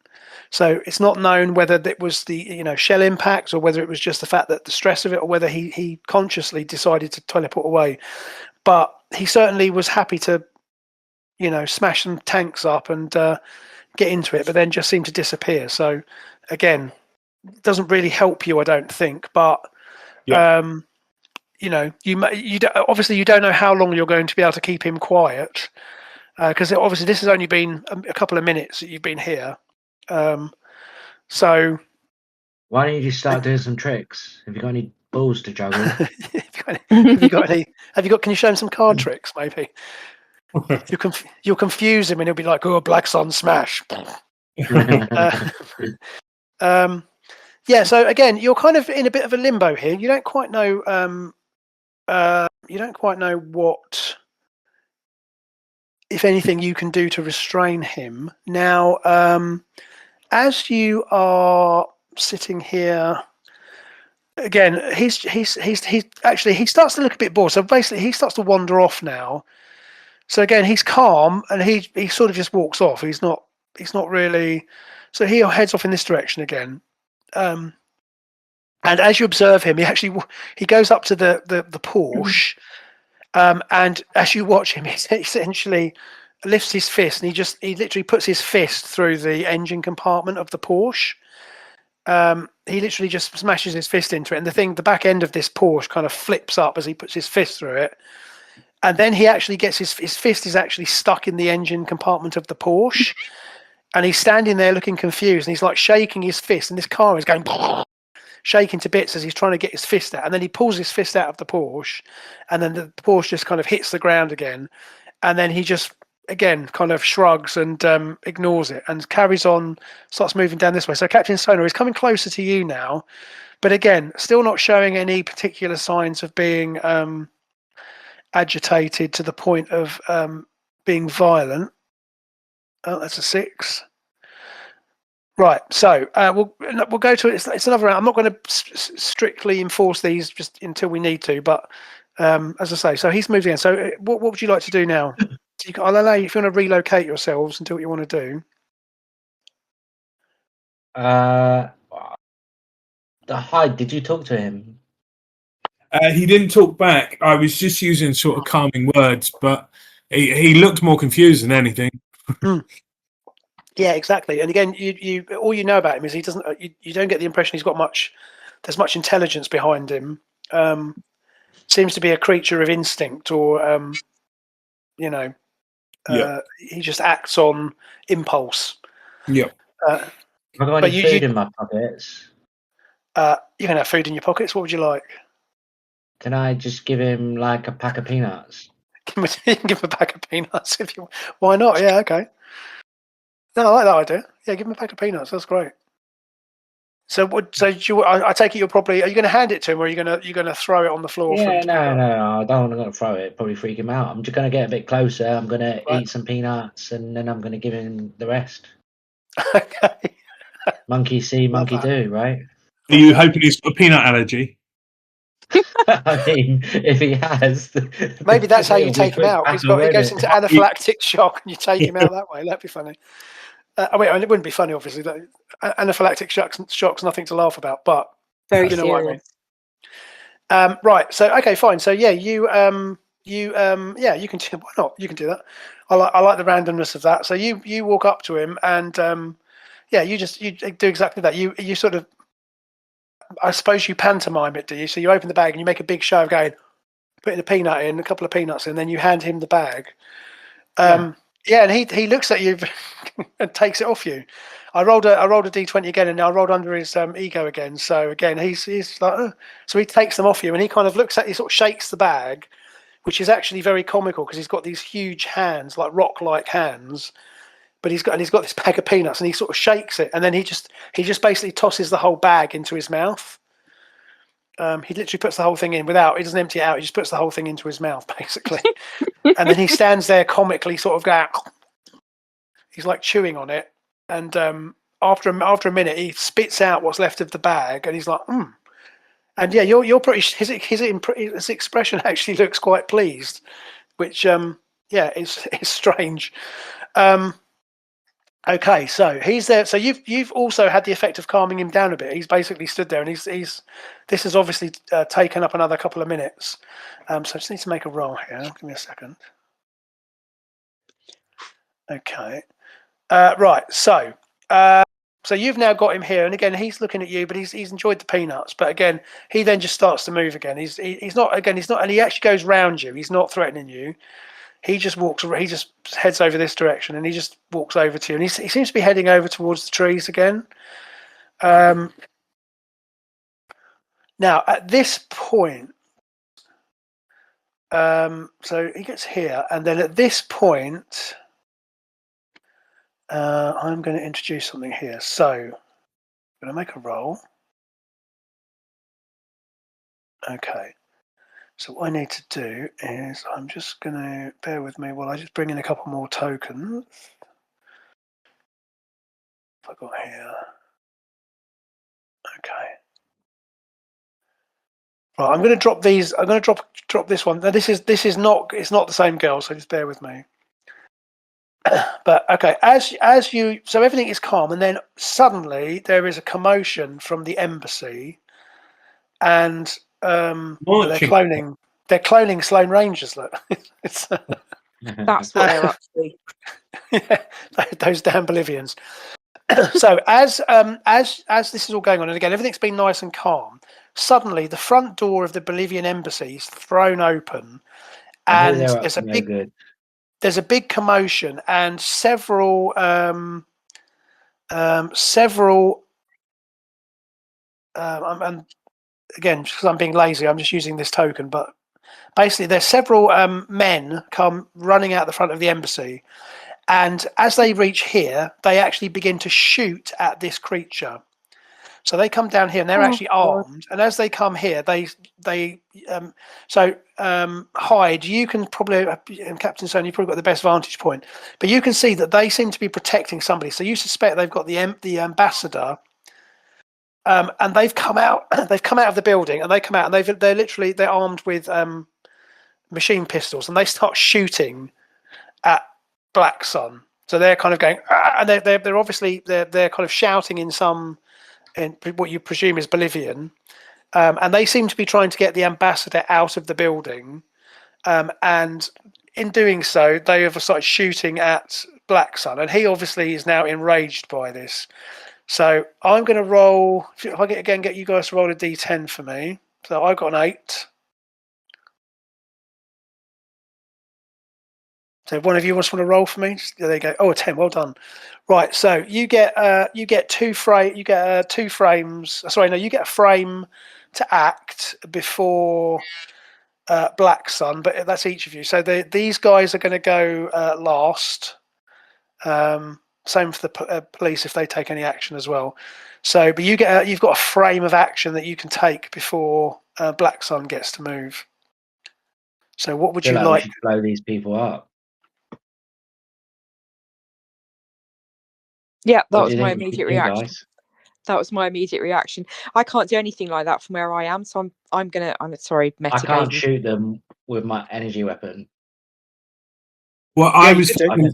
So it's not known whether it was the shell impacts, or whether it was just the fact that the stress of it, or whether he consciously decided to teleport away. But he certainly was happy to smash some tanks up and get into it, but then just seemed to disappear. So again, it doesn't really help you, I don't think. But obviously you don't know how long you're going to be able to keep him quiet, because obviously this has only been a couple of minutes that you've been here. So why don't you just start doing some tricks? Have you got any balls to juggle? Have you got any? Can you show him some card tricks? Maybe you'll confuse him, and he'll be like, "Oh, Blacksun smash." Yeah. So again, you're kind of in a bit of a limbo here. You don't quite know. You don't quite know what, if anything, you can do to restrain him. Now, as you are sitting here, again, he starts to look a bit bored. So basically, he starts to wander off now. So again, he's calm, and he sort of just walks off. He's not really. So he heads off in this direction again. And as you observe him, he goes up to the Porsche, and as you watch him, he essentially lifts his fist, and he literally puts his fist through the engine compartment of the Porsche. He literally just smashes his fist into it, and the back end of this Porsche kind of flips up as he puts his fist through it. And then he actually gets his fist is actually stuck in the engine compartment of the Porsche, and he's standing there looking confused, and he's like shaking his fist, and this car is going shaking to bits as he's trying to get his fist out. And then he pulls his fist out of the Porsche, and then the Porsche just kind of hits the ground again, and then he just again kind of shrugs and ignores it and carries on, starts moving down this way. So Captain Sonar is coming closer to you now, but again, still not showing any particular signs of being agitated to the point of being violent. Oh, that's a 6. Right, so we'll go to it. It's another round. I'm not going to strictly enforce these just until we need to, but as I say, so he's moved in. So what would you like to do now? I'll allow you, if you want to relocate yourselves and do what you want to do. The Hyde, did you talk to him? He didn't talk back. I was just using sort of calming words, but he looked more confused than anything. Yeah, exactly. And again, you all you know about him is he doesn't. You don't get the impression he's got much. There's much intelligence behind him. Seems to be a creature of instinct, or he just acts on impulse. Yeah. I've got any food in my pockets. You can have food in your pockets. What would you like? Can I just give him like a pack of peanuts? You can give him a pack of peanuts if you. Why not? Yeah, okay. No, I like that idea. Yeah, give him a pack of peanuts. That's great. So, I take it you're probably. Are you going to hand it to him, or are you going to throw it on the floor? Yeah, no, I don't want to throw it. Probably freak him out. I'm just going to get a bit closer. I'm going to eat some peanuts, and then I'm going to give him the rest. Okay. Monkey see, monkey do, right? Are you hoping he's got a peanut allergy? I mean, if he has, Maybe that's how you it'll be a take him quick out. battle, He won't goes it? into anaphylactic shock, and you take him out that way. That'd be funny. I mean, it wouldn't be funny, obviously. Anaphylactic shock's nothing to laugh about, but Very you know what I serious. mean. Right. So okay, fine. So yeah, you yeah, you can do. Why not? You can do that. I like the randomness of that. So you walk up to him, and yeah, you do exactly that. You sort of, I suppose you pantomime it, do you? So you open the bag and you make a big show of going, putting a peanut in, a couple of peanuts in, and then you hand him the bag. Yeah, and he looks at you and takes it off you. I rolled a d20 again, and I rolled under his ego again. So again, he's like, so he takes them off you, and he kind of looks at you, sort of shakes the bag, which is actually very comical because he's got these huge hands, like rock-like hands, but he's got this bag of peanuts, and he sort of shakes it, and then he just basically tosses the whole bag into his mouth. He literally puts the whole thing in he doesn't empty it out. He just puts the whole thing into his mouth, basically. And then he stands there comically sort of going, he's like chewing on it. And after a minute, he spits out what's left of the bag, and he's like, And yeah, you're pretty, his expression actually looks quite pleased, which, yeah, is strange. Okay, so he's there. So you've also had the effect of calming him down a bit. He's basically stood there, and he's this has obviously taken up another couple of minutes. So I just need to make a roll here. Give me a second. Okay, right. So so you've now got him here, and again he's looking at you, but he's enjoyed the peanuts. But again, he then just starts to move again. He's not, and he actually goes round you. He's not threatening you. He just heads over this direction, and he just walks over to you, and he seems to be heading over towards the trees again. Now at this point, so he gets here, and then at this point, I'm going to introduce something here. So I'm going to make a roll. Okay. So what I need to do is I'm just going to bear with me while I just bring in a couple more tokens. What have I got here? Okay. Right, I'm going to drop these. I'm going to drop this one. Now this is not. It's not the same girl, so just bear with me. But okay, as you, so everything is calm, and then suddenly there is a commotion from the embassy, and they're cloning Sloane Rangers. Look, That's what they're up to. Yeah, those damn Bolivians. So as this is all going on, and again everything's been nice and calm, suddenly the front door of the Bolivian embassy is thrown open, and there's a big commotion, and several and again, because I'm being lazy, I'm just using this token, but basically there's several men come running out the front of the embassy, and as they reach here, they actually begin to shoot at this creature. So they come down here, and they're actually armed. And as they come here, Hyde, you can probably, Captain Stone, you've probably got the best vantage point, but you can see that they seem to be protecting somebody. So you suspect they've got the ambassador, and they've come out. They've come out of the building, and they're armed with machine pistols, and they start shooting at Blacksun. So they're kind of going, and they're obviously they're kind of shouting in what you presume is Bolivian, and they seem to be trying to get the ambassador out of the building, and in doing so, they have started shooting at Blacksun, and he obviously is now enraged by this. So I'm going to roll. If I get you guys to roll a d10 for me. So I got an 8. So one of you wants to roll for me? There you go. Oh, a 10. Well done. Right. So you get 2 frames. Sorry, no, you get a frame to act before Blacksun, but that's each of you. So these guys are going to go last. Same for the police if they take any action as well. So, but you've got a frame of action that you can take before Blacksun gets to move. So what would you like? We should blow these people up. Yeah, that was my immediate reaction. That was my immediate reaction. I can't do anything like that from where I am, so I'm sorry, I can't metagame. shoot them with my energy weapon. Well, Yeah, I you was could do.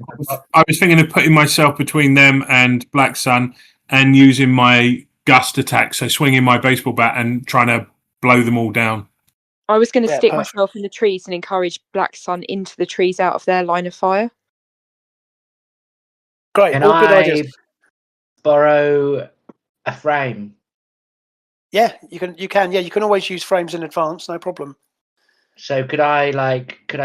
thinking of putting myself between them and Blacksun and using my gust attack, so swinging my baseball bat and trying to blow them all down. I was going to Yeah, stick perfect. myself in the trees and encourage Blacksun into the trees out of their line of fire. Great, Can all good ideas. I borrow a frame? Yeah, you can. Yeah, you can always use frames in advance, no problem. So could I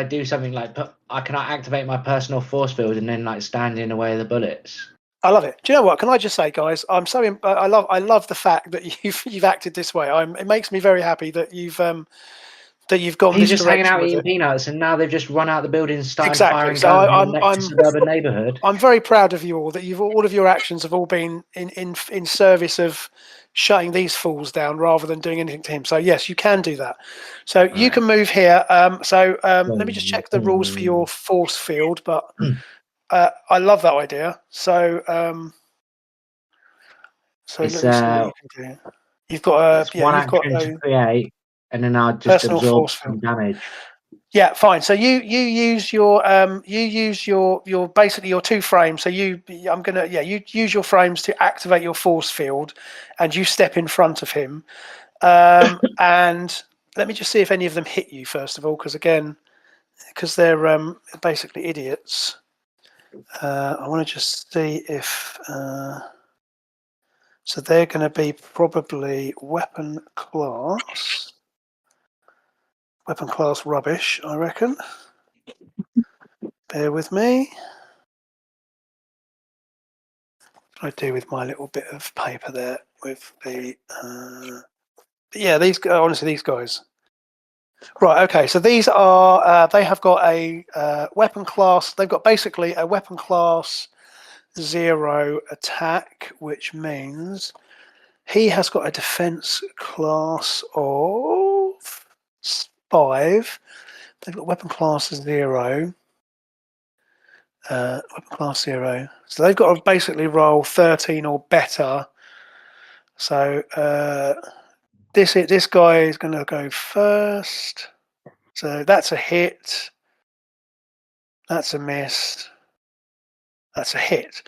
do something like can I activate my personal force field and then like stand in the way of the bullets? I love it. Do you know what? Can I just say, guys, I'm so I love the fact that you've acted this way. It makes me very happy that you've gone He's this just hanging direction out with eating it. peanuts, and now they've just run out the building and started Exactly. firing So guns in the next suburban neighbourhood. I'm very proud of you all that all of your actions have all been in service of shutting these fools down rather than doing anything to him. So yes, you can do that. So you can move here. Let me just check the rules for your force field, but I love that idea. So let It's me see what you can do. You've got one you've got action to a create, and then I'll just personal absorb force some field. damage. Yeah, fine. So you use your basically your 2 frames. So you use your frames to activate your force field, and you step in front of him. And let me just see if any of them hit you first of all, because they're basically idiots. I want to just see if so they're going to be probably weapon class rubbish, I reckon. Bear with me. I do with my little bit of paper there with the these guys. Right, okay, so these are they have got a weapon class. They've got basically a weapon class 0 attack, which means he has got a defense class of 5. They've got weapon class 0. Weapon class 0. So they've got to basically roll 13 or better. So this guy is going to go first. So that's a hit. That's a miss. That's a hit.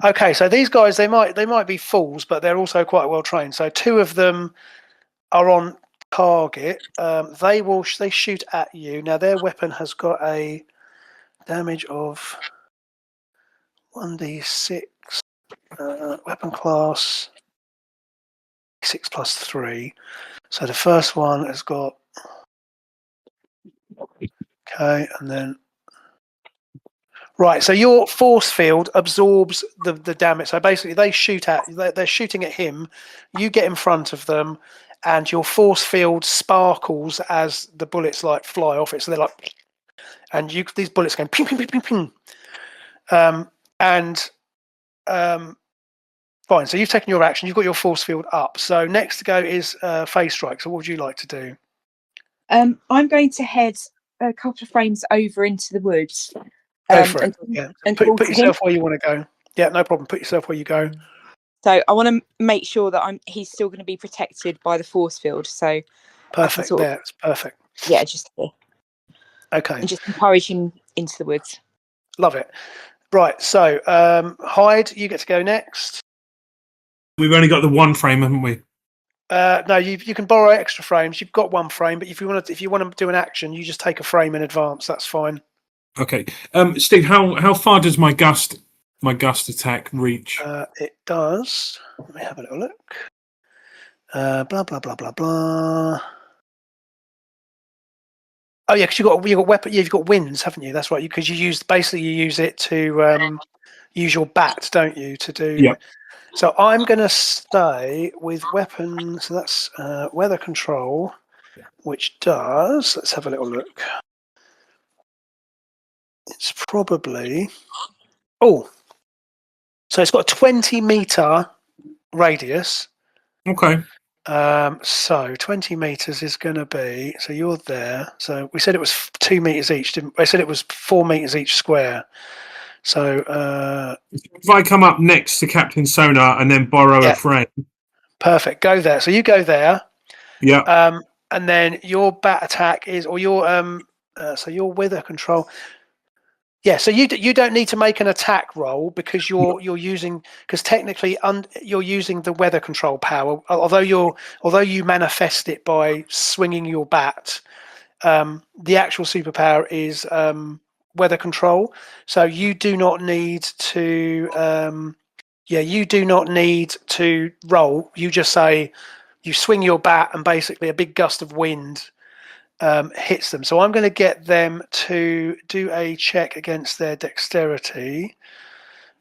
Okay, so these guys they might be fools, but they're also quite well trained. So 2 of them are on target. They shoot at you. Now their weapon has got a damage of 1d6. Weapon class 6 plus 3. So the first one has got and then right. So your force field absorbs the damage. So basically, they're shooting at him. You get in front of them, and your force field sparkles as the bullets like fly off it. So they're like, and these bullets go ping, ping, ping, ping, ping. Fine. So you've taken your action. You've got your force field up. So next to go is phase strike. So what would you like to do? I'm going to head a couple of frames over into the woods. Go for it. And put yourself where you want to go. Yeah, no problem. Put yourself where you go. So I want to make sure that he's still going to be protected by the force field. So Perfect. It's perfect. Yeah, just here. Okay. And just encourage him into the woods. Love it. Right. So Hyde, you get to go next. We've only got the 1 frame, haven't we? No, you can borrow extra frames. You've got 1 frame, but if you want to do an action, you just take a frame in advance. That's fine. Okay, Steve, how far does my gust attack reach? It does. Let me have a little look. Blah blah blah blah blah. Oh yeah, because you've got weapon. Yeah, you've got winds, haven't you? That's right. Because you use it to use your bat, don't you? To do. Yeah. So I'm going to stay with weapons. So that's weather control, which does. Let's have a little look. It's probably. Oh, so it's got a 20-meter radius. Okay. So 20 meters is going to be. So you're there. So we said it was 2 meters each. Didn't we? I said it was 4 meters each square. So if I come up next to Captain Sonar and then borrow a frame, Perfect. Go there. So you go there. Yeah. And then your bat attack is, or your so your weather control. Yeah. So you don't need to make an attack roll because you're using, because technically you're using the weather control power. Although you manifest it by swinging your bat, the actual superpower is weather control. So you do not need to. You do not need to roll. You just say, you swing your bat, and basically a big gust of wind hits them. So I'm going to get them to do a check against their dexterity.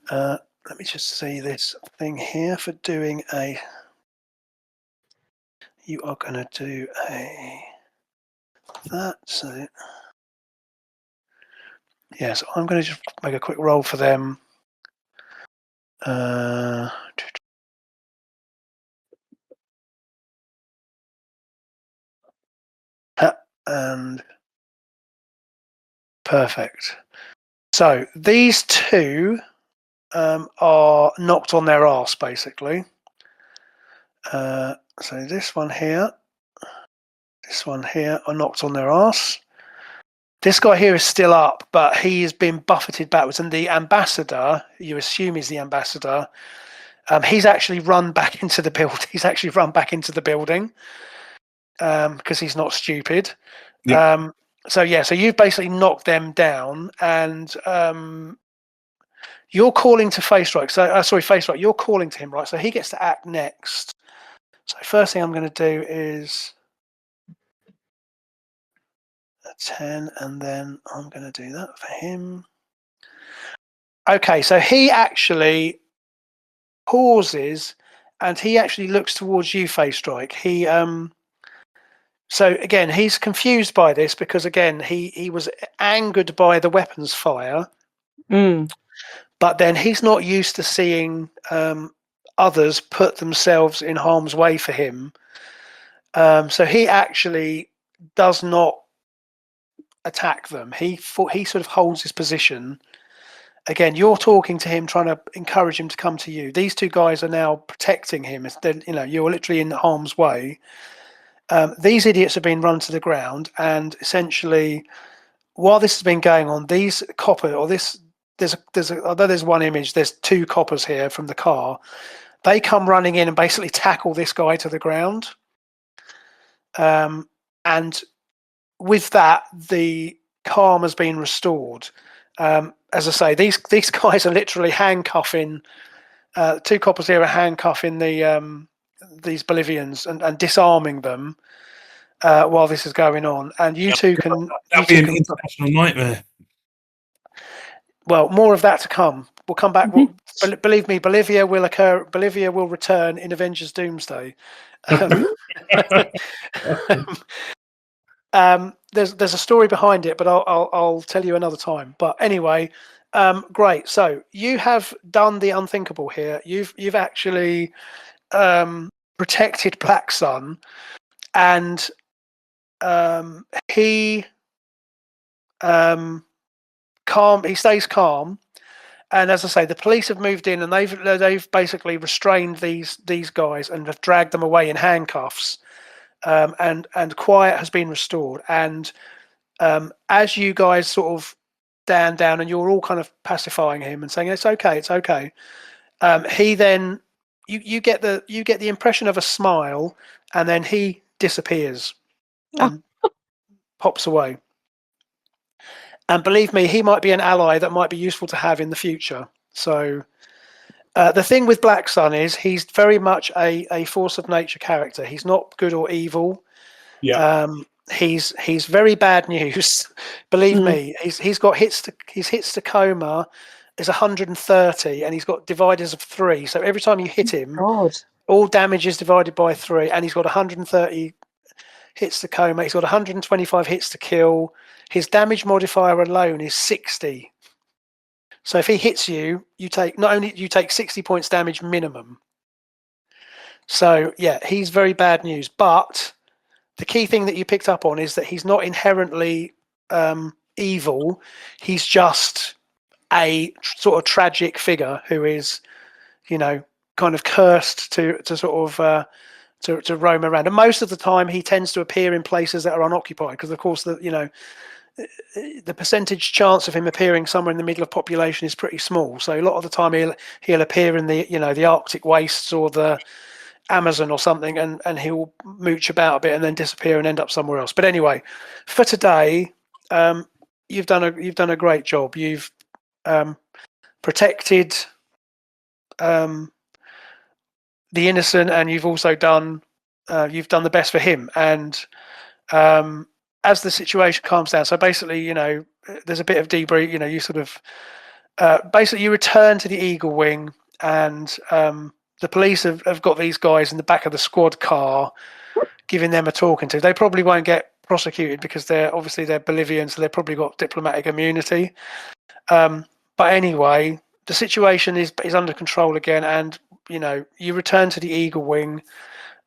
Let me just see this thing here for doing a. You are going to do that. So yeah, so I'm going to just make a quick roll for them. And perfect. So these two are knocked on their arse, basically. So this one here are knocked on their arse. This guy here is still up, but he has been buffeted backwards. And the ambassador, you assume is the ambassador, he's actually run back into the building. He's actually run back into the building because he's not stupid. Yeah. So you've basically knocked them down, and you're calling to Face Strike. So Face Strike. You're calling to him, right? So he gets to act next. So first thing I'm going to do is a 10, and then I'm going to do that for him. Okay, so he actually pauses, and he actually looks towards you, Face Strike. He so again, he's confused by this because again, he was angered by the weapons fire. But then he's not used to seeing others put themselves in harm's way for him. So he actually does not attack them. He sort of holds his position. Again, you're talking to him, trying to encourage him to come to you. These two guys are now protecting him. You're literally in harm's way. These idiots have been run to the ground, and essentially, while this has been going on, these copper or this. Although there's one image, there's two coppers here from the car. They come running in and basically tackle this guy to the ground. And with that, the calm has been restored. As I say, these guys are literally handcuffing. Two coppers here are handcuffing these Bolivians and disarming them while this is going on. And you two can. That'd be an international nightmare. Well, more of that to come. We'll come back. Believe me, Bolivia will occur. Bolivia will return in Avengers Doomsday. There's a story behind it, but I'll tell you another time. But anyway, great. So you have done the unthinkable here. You've actually protected Blacksun, and he he stays calm, and as I say, the police have moved in, and they've basically restrained these guys and have dragged them away in handcuffs, and quiet has been restored. And as you guys sort of stand down and you're all kind of pacifying him and saying it's okay, he then you get the impression of a smile, and then he disappears and pops away. And believe me, he might be an ally that might be useful to have in the future. So the thing with Blacksun is he's very much a force of nature character. He's not good or evil. Yeah. He's very bad news. Believe me, his hits to coma is 130, and he's got dividers of 3. So every time you hit him, all damage is divided by 3, and he's got 130 hits to coma. He's got 125 hits to kill. His damage modifier alone is 60. So if he hits you, you take 60 points damage minimum. So yeah, he's very bad news. But the key thing that you picked up on is that he's not inherently evil. He's just a sort of tragic figure who is, kind of cursed to sort of to roam around. And most of the time, he tends to appear in places that are unoccupied, because, of course, the percentage chance of him appearing somewhere in the middle of population is pretty small. So a lot of the time, he'll appear in the Arctic wastes or the Amazon or something, and he'll mooch about a bit and then disappear and end up somewhere else. But anyway, for today, you've done a great job. You've protected the innocent, and you've also done the best for him. And as the situation calms down, so basically, there's a bit of debrief. You sort of basically you return to the Eagle Wing, and the police have got these guys in the back of the squad car, giving them a talking to. They probably won't get prosecuted because they're Bolivian, so they've probably got diplomatic immunity. But anyway, the situation is under control again, and you return to the Eagle Wing,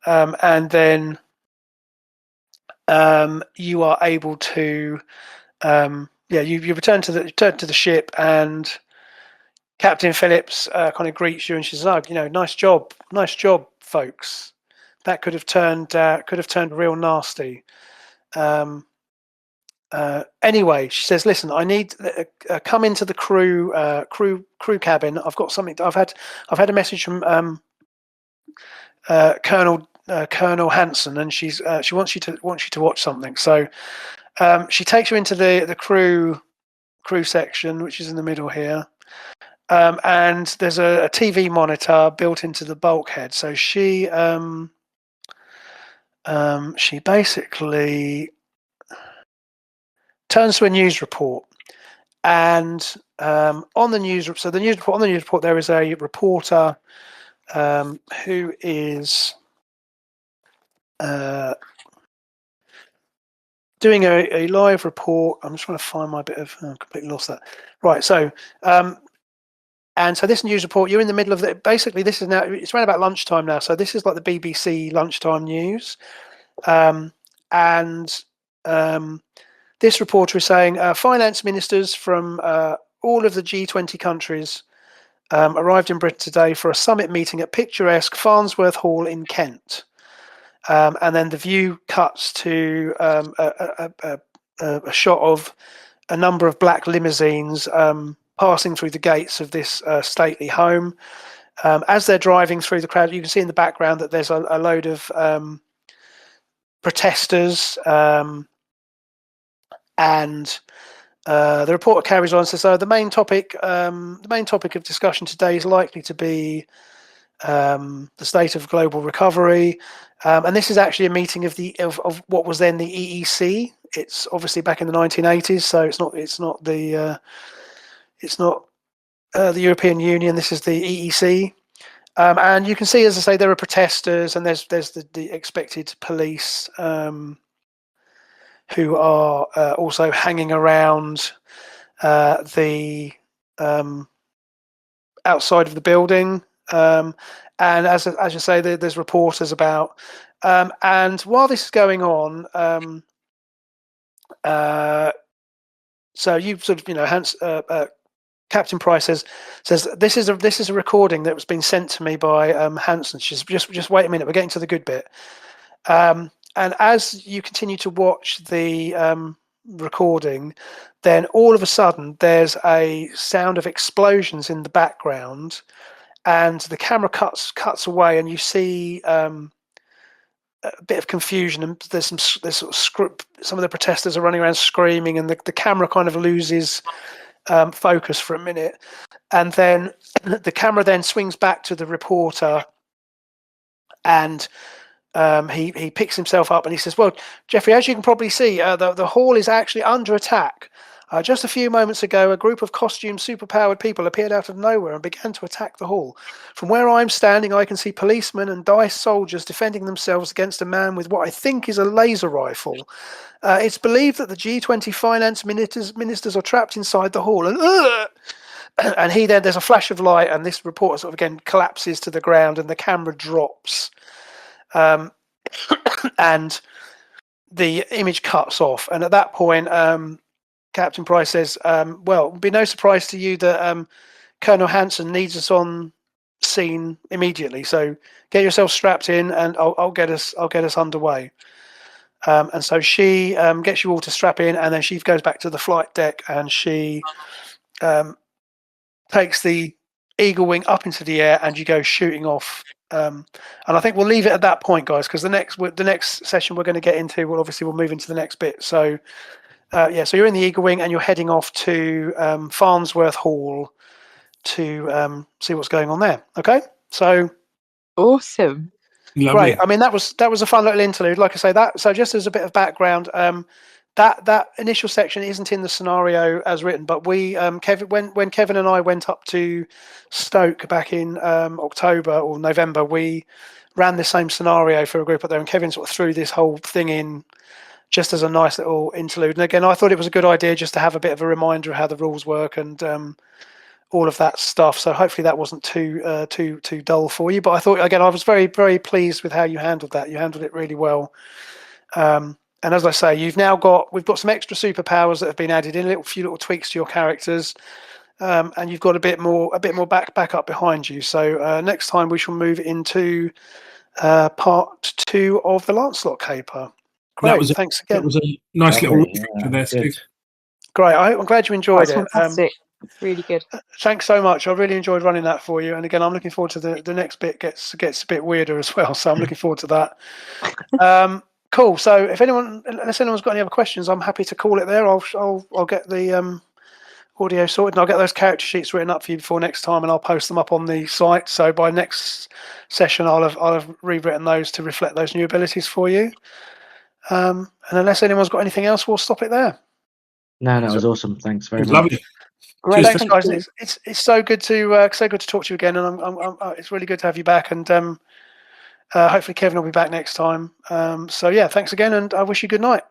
and then you are able to you return to the ship, and Captain Phillips kind of greets you, and she says, "Oh, nice job, folks. That could have turned real nasty." Anyway, she says, "Listen, I need come into the crew cabin. I've got something. I've had a message from Colonel Hanson, and she wants you to watch something." So she takes you into the crew section, which is in the middle here. And there's a TV monitor built into the bulkhead. So she basically turns to a news report, and on the news report there is a reporter who is doing a live report. I'm just trying to find my bit of. I completely lost that. Right. So. And so this news report, you're in the middle of basically this is now, it's around about lunchtime now. So this is like the BBC lunchtime news. This reporter is saying finance ministers from all of the G20 countries arrived in Britain today for a summit meeting at picturesque Farnsworth Hall in Kent. And then the view cuts to a shot of a number of black limousines passing through the gates of this stately home. As they're driving through the crowd, you can see in the background that there's a load of protesters, and the reporter carries on and says, the main topic of discussion today is likely to be the state of global recovery, and this is actually a meeting of what was then the EEC. It's obviously back in the 1980s, so it's not the European Union. This is the EEC, and you can see, as I say, there are protesters, and there's the expected police who are also hanging around the outside of the building, and as you say, there's reporters about, and while this is going on, so you sort of Captain Price says this is a recording that was being sent to me by Hanson. She's just wait a minute, we're getting to the good bit. And as you continue to watch the recording, then all of a sudden there's a sound of explosions in the background, and the camera cuts away, and you see a bit of confusion, and there's some of the protesters are running around screaming, and the camera kind of loses focus for a minute, and then the camera then swings back to the reporter, and he picks himself up and he says, "Well, Jeffrey, as you can probably see, the hall is actually under attack. Just a few moments ago, a group of costumed, superpowered people appeared out of nowhere and began to attack the hall. From where I'm standing, I can see policemen and DICE soldiers defending themselves against a man with what I think is a laser rifle. It's believed that the G20 finance ministers are trapped inside the hall." And there's a flash of light, and this reporter sort of again collapses to the ground, and the camera drops. And the image cuts off, and at that point, Captain Price says, "Well, it'll be no surprise to you that Colonel Hanson needs us on scene immediately. So get yourself strapped in, and I'll get us underway. And so she gets you all to strap in, and then she goes back to the flight deck, and she takes the Eagle Wing up into the air, and you go shooting off. And I think we'll leave it at that point, guys, because the next session we're going to get into, we'll move into the next bit. So so you're in the Eagle Wing, and you're heading off to Farnsworth Hall to see what's going on there. Okay, so Awesome. Lovely. great. I mean, that was a fun little interlude. Like I say, that. So just as a bit of background, that initial section isn't in the scenario as written, but we Kevin, when Kevin and I went up to Stoke back in October or November, we ran the same scenario for a group up there, and Kevin sort of threw this whole thing in just as a nice little interlude. And again, I thought it was a good idea just to have a bit of a reminder of how the rules work and all of that stuff. So hopefully that wasn't too dull for you. But I thought, again, I was very, very pleased with how you handled that. You handled it really well. And as I say, we've got some extra superpowers that have been added in, a few little tweaks to your characters, and you've got a bit more back up behind you. So next time we shall move into part 2 of the Lancelot Caper. Great, thanks again. That was a nice little refresher there, Steve. Great, I'm glad you enjoyed That's it. fantastic. It's really good. Thanks so much. I really enjoyed running that for you. And again, I'm looking forward to the next bit gets a bit weirder as well. So I'm looking forward to that. Cool. So unless anyone's got any other questions, I'm happy to call it there. I'll get the audio sorted, and I'll get those character sheets written up for you before next time, and I'll post them up on the site. So by next session, I'll have rewritten those to reflect those new abilities for you. And unless anyone's got anything else, we'll stop it there. No, that was awesome. Thanks very much. Lovely. Great. Thanks, guys. It's so good to talk to you again, and it's really good to have you back. And hopefully Kevin will be back next time. So yeah, thanks again, and I wish you good night.